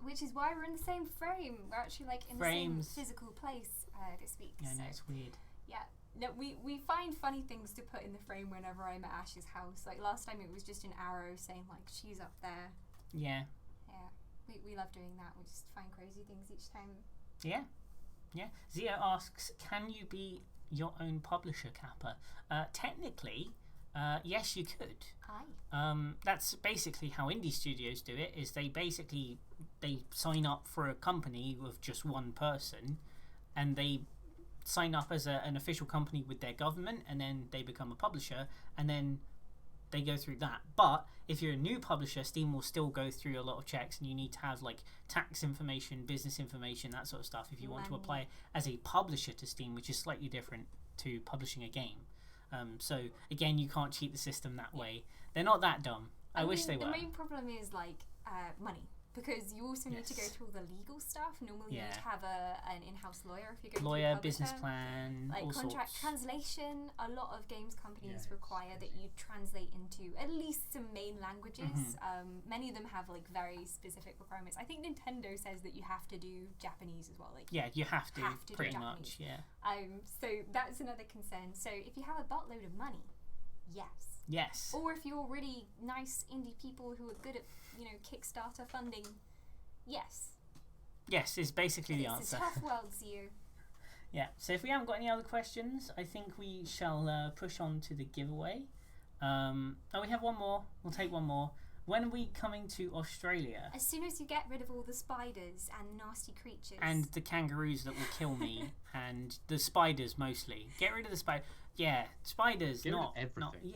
which is why we're in the same frame. We're actually like in the same physical place this week. Yeah, no, it's weird. Yeah, no, we find funny things to put in the frame whenever I'm at Ash's house. Like last time, it was just an arrow saying like she's up there. Yeah. Yeah, we love doing that. We just find crazy things each time. Yeah. Zia asks, can you be your own publisher, Kappa? Technically. Yes, you could. That's basically how indie studios do it. Is they sign up for a company with just one person, and they sign up as an official company with their government, and then they become a publisher, and then they go through that. But if you're a new publisher, Steam will still go through a lot of checks, and you need to have like tax information, business information, that sort of stuff if you want to apply as a publisher to Steam, which is slightly different to publishing a game. So again, you can't cheat the system that way. They're not that dumb. I wish they were. The main problem is like money, because you also need to go through all the legal stuff. Normally, you need to have an in-house lawyer if you're going to be a business plan, like all contract translation. A lot of games companies require that you translate into at least some main languages. Many of them have like very specific requirements. I think Nintendo says that you have to do Japanese as well. Like you have to pretty much. So that's another concern. So if you have a buttload of money, yes. Or if you're really nice indie people who are good at Kickstarter funding, yes is basically the answer. It's a tough world, Zio. Yeah, so if we haven't got any other questions, I think we shall push on to the giveaway. We have one more. We'll take one more. When are we coming to Australia? As soon as you get rid of all the spiders and nasty creatures. And the kangaroos that will kill me. And the spiders mostly. Get rid of the spiders. Yeah, spiders. Get rid of everything.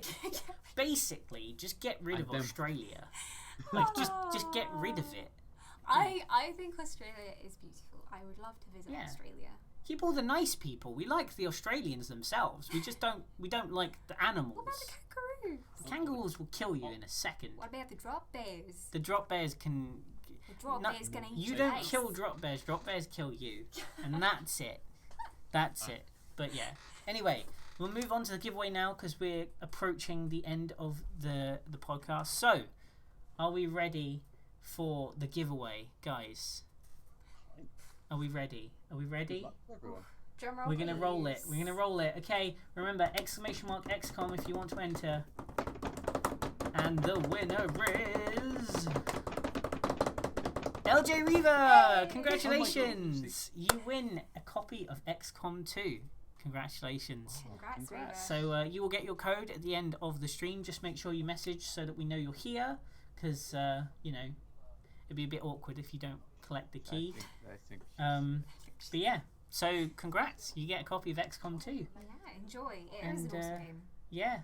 Basically, just get rid of Australia. Like, just get rid of it. I think Australia is beautiful. I would love to visit Australia. Keep all the nice people. We like the Australians themselves. We just don't like the animals. What about the kangaroos? The kangaroos will kill you in a second. What about the drop bears? The drop bears can... The drop bears gonna eat you don't kill drop bears. Drop bears kill you. And that's it. That's it. But yeah. Anyway, we'll move on to the giveaway now because we're approaching the end of the podcast. So, are we ready for the giveaway, guys? Are we ready? Drum roll, We're going to roll it. We're going to roll it. Okay, remember, !XCOM if you want to enter. And the winner is... LJ Reaver! Hey! Congratulations! You win a copy of XCOM 2. Congratulations. Congrats, Reaver. So you will get your code at the end of the stream. Just make sure you message so that we know you're here. Because, it'd be a bit awkward if you don't collect the key. I think But yeah, so congrats, you get a copy of XCOM 2. Yeah, enjoy. It is an awesome game. Yeah.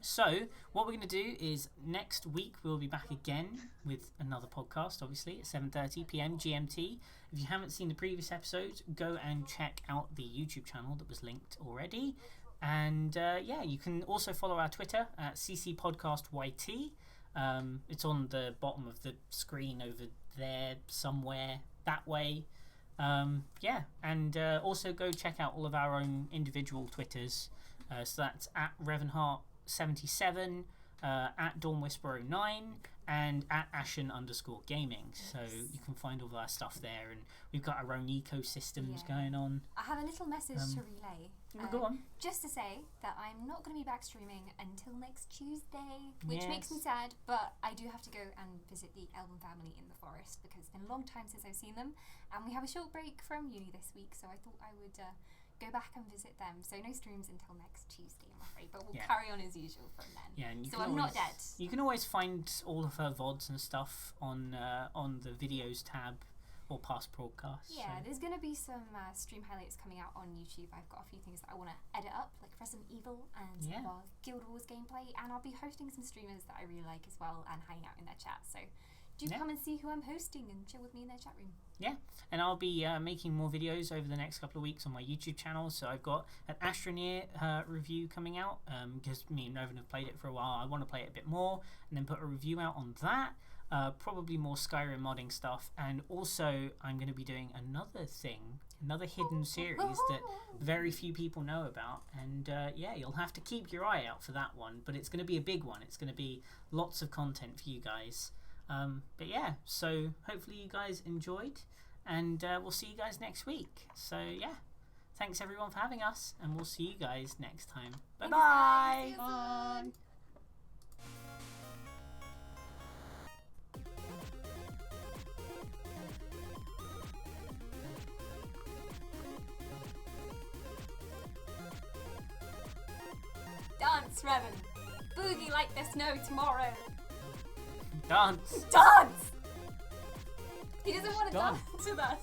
So what we're going to do is next week we'll be back again with another podcast, obviously at 7:30 p.m. GMT. If you haven't seen the previous episodes, go and check out the YouTube channel that was linked already. And yeah, you can also follow our Twitter at CCPodcastYT. It's on the bottom of the screen over there somewhere that way. Yeah, and also go check out all of our own individual Twitters. So that's at Revanheart77, at Dawnwhisper09, and at Ashen_Gaming. So you can find all of our stuff there, and we've got our own ecosystems going on. I have a little message to relay. Go on. Just to say that I'm not going to be back streaming until next Tuesday, which Yes. makes me sad, but I do have to go and visit the Elven family in the forest because it's been a long time since I've seen them, and we have a short break from uni this week, so I thought I would go back and visit them. So no streams until next Tuesday, I'm afraid, but we'll carry on as usual from then. Yeah, and so I'm not dead. You can always find all of her VODs and stuff on the videos tab or past broadcasts. Yeah, there's going to be some stream highlights coming out on YouTube. I've got a few things that I want to edit up, like Resident Evil and some of our Guild Wars gameplay, and I'll be hosting some streamers that I really like as well and hanging out in their chat. So do come and see who I'm hosting and chill with me in their chat room. Yeah, and I'll be making more videos over the next couple of weeks on my YouTube channel. So I've got an Astroneer review coming out because me and Novan have played it for a while. I want to play it a bit more and then put a review out on that. Probably more Skyrim modding stuff, and also I'm going to be doing another hidden series that very few people know about, and yeah, you'll have to keep your eye out for that one, but it's going to be a big one. It's going to be lots of content for you guys. But yeah, so hopefully you guys enjoyed, and we'll see you guys next week. So yeah, thanks everyone for having us, and we'll see you guys next time. Bye-bye. Bye. Dance, Revan. Boogie like the snow tomorrow. Dance. Dance! He doesn't want to Dance. dance with us.